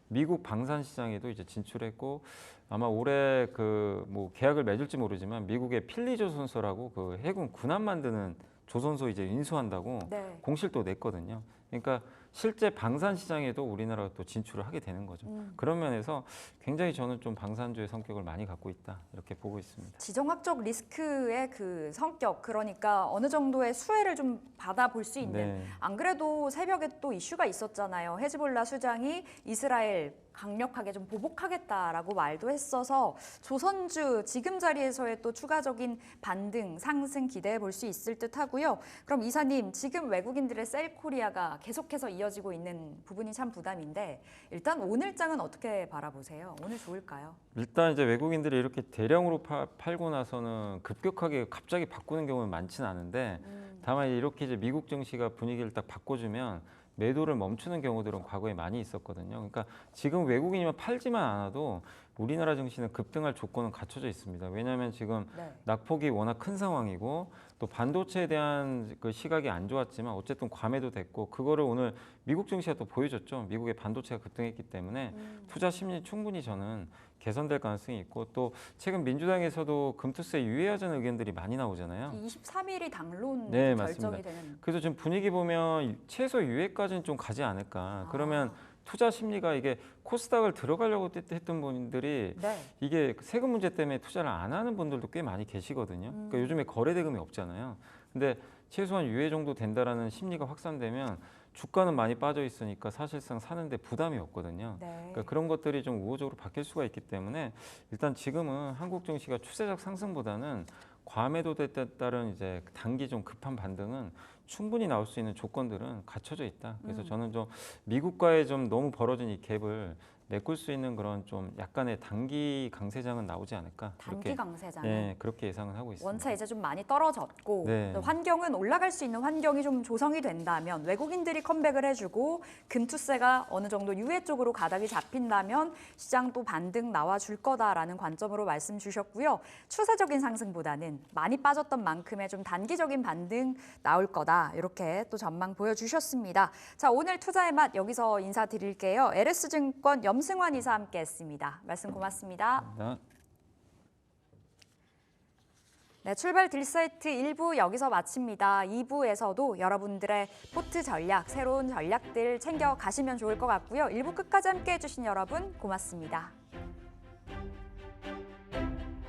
미국 방산 시장에도 이제 진출했고 아마 올해 그 뭐 계약을 맺을지 모르지만 미국의 필리조선소라고 그 해군 군함 만드는 조선소 이제 인수한다고 네. 공실도 냈거든요. 그러니까 실제 방산 시장에도 우리나라가 또 진출을 하게 되는 거죠. 그런 면에서 굉장히 저는 좀 방산주의 성격을 많이 갖고 있다 이렇게 보고 있습니다. 지정학적 리스크의 그 성격, 그러니까 어느 정도의 수혜를 좀 받아볼 수 있는. 네. 안 그래도 새벽에 또 이슈가 있었잖아요. 헤즈볼라 수장이 이스라엘 강력하게 좀 보복하겠다라고 말도 했어서 조선주 지금 자리에서의 또 추가적인 반등, 상승 기대해 볼 수 있을 듯 하고요. 그럼 이사님, 지금 외국인들의 셀코리아가 계속해서 이어지고 있는 부분이 참 부담인데 일단 오늘장은 어떻게 바라보세요? 오늘 좋을까요? 일단 이제 외국인들이 이렇게 대량으로 팔고 나서는 급격하게 갑자기 바꾸는 경우는 많지는 않은데 다만 이렇게 이제 미국 증시가 분위기를 딱 바꿔주면 매도를 멈추는 경우들은 과거에 많이 있었거든요. 그러니까 지금 외국인이면 팔지만 않아도 우리나라 증시는 급등할 조건은 갖춰져 있습니다. 왜냐하면 지금 네. 낙폭이 워낙 큰 상황이고 또 반도체에 대한 그 시각이 안 좋았지만 어쨌든 과매도 됐고 그거를 오늘 미국 증시가 또 보여줬죠. 미국의 반도체가 급등했기 때문에 투자 심리 충분히 저는 개선될 가능성이 있고 또 최근 민주당에서도 금투세 유예하자는 의견들이 많이 나오잖아요. 23일이 당론 네, 결정이 맞습니다. 되는. 그래서 지금 분위기 보면 최소 유예까지는 좀 가지 않을까. 그러면 투자 심리가 이게 코스닥을 들어가려고 했던 분들이 네. 이게 세금 문제 때문에 투자를 안 하는 분들도 꽤 많이 계시거든요. 그러니까 요즘에 거래 대금이 없잖아요. 근데 최소한 유예 정도 된다라는 심리가 확산되면 주가는 많이 빠져 있으니까 사실상 사는데 부담이 없거든요. 네. 그러니까 그런 것들이 좀 우호적으로 바뀔 수가 있기 때문에 일단 지금은 한국 증시가 추세적 상승보다는 과매도에 따른 이제 단기 좀 급한 반등은 충분히 나올 수 있는 조건들은 갖춰져 있다. 그래서 저는 좀 미국과의 좀 너무 벌어진 이 갭을 메꿀 수 있는 그런 좀 약간의 단기 강세장은 나오지 않을까. 단기 강세장은. 네, 그렇게 예상은 하고 있습니다. 원차 이제 좀 많이 떨어졌고 네. 또 환경은 올라갈 수 있는 환경이 좀 조성이 된다면 외국인들이 컴백을 해주고 금투세가 어느 정도 유예 쪽으로 가닥이 잡힌다면 시장 또 반등 나와줄 거다라는 관점으로 말씀 주셨고요. 추세적인 상승보다는 많이 빠졌던 만큼의 좀 단기적인 반등 나올 거다 이렇게 또 전망 보여주셨습니다. 자, 오늘 투자의 맛 여기서 인사드릴게요. LS증권 염승환 이사 함께했습니다. 말씀 고맙습니다. 네, 출발 딜사이트 1부 여기서 마칩니다. 2부에서도 여러분들의 포트 전략, 새로운 전략들 챙겨 가시면 좋을 것 같고요. 1부 끝까지 함께해 주신 여러분 고맙습니다.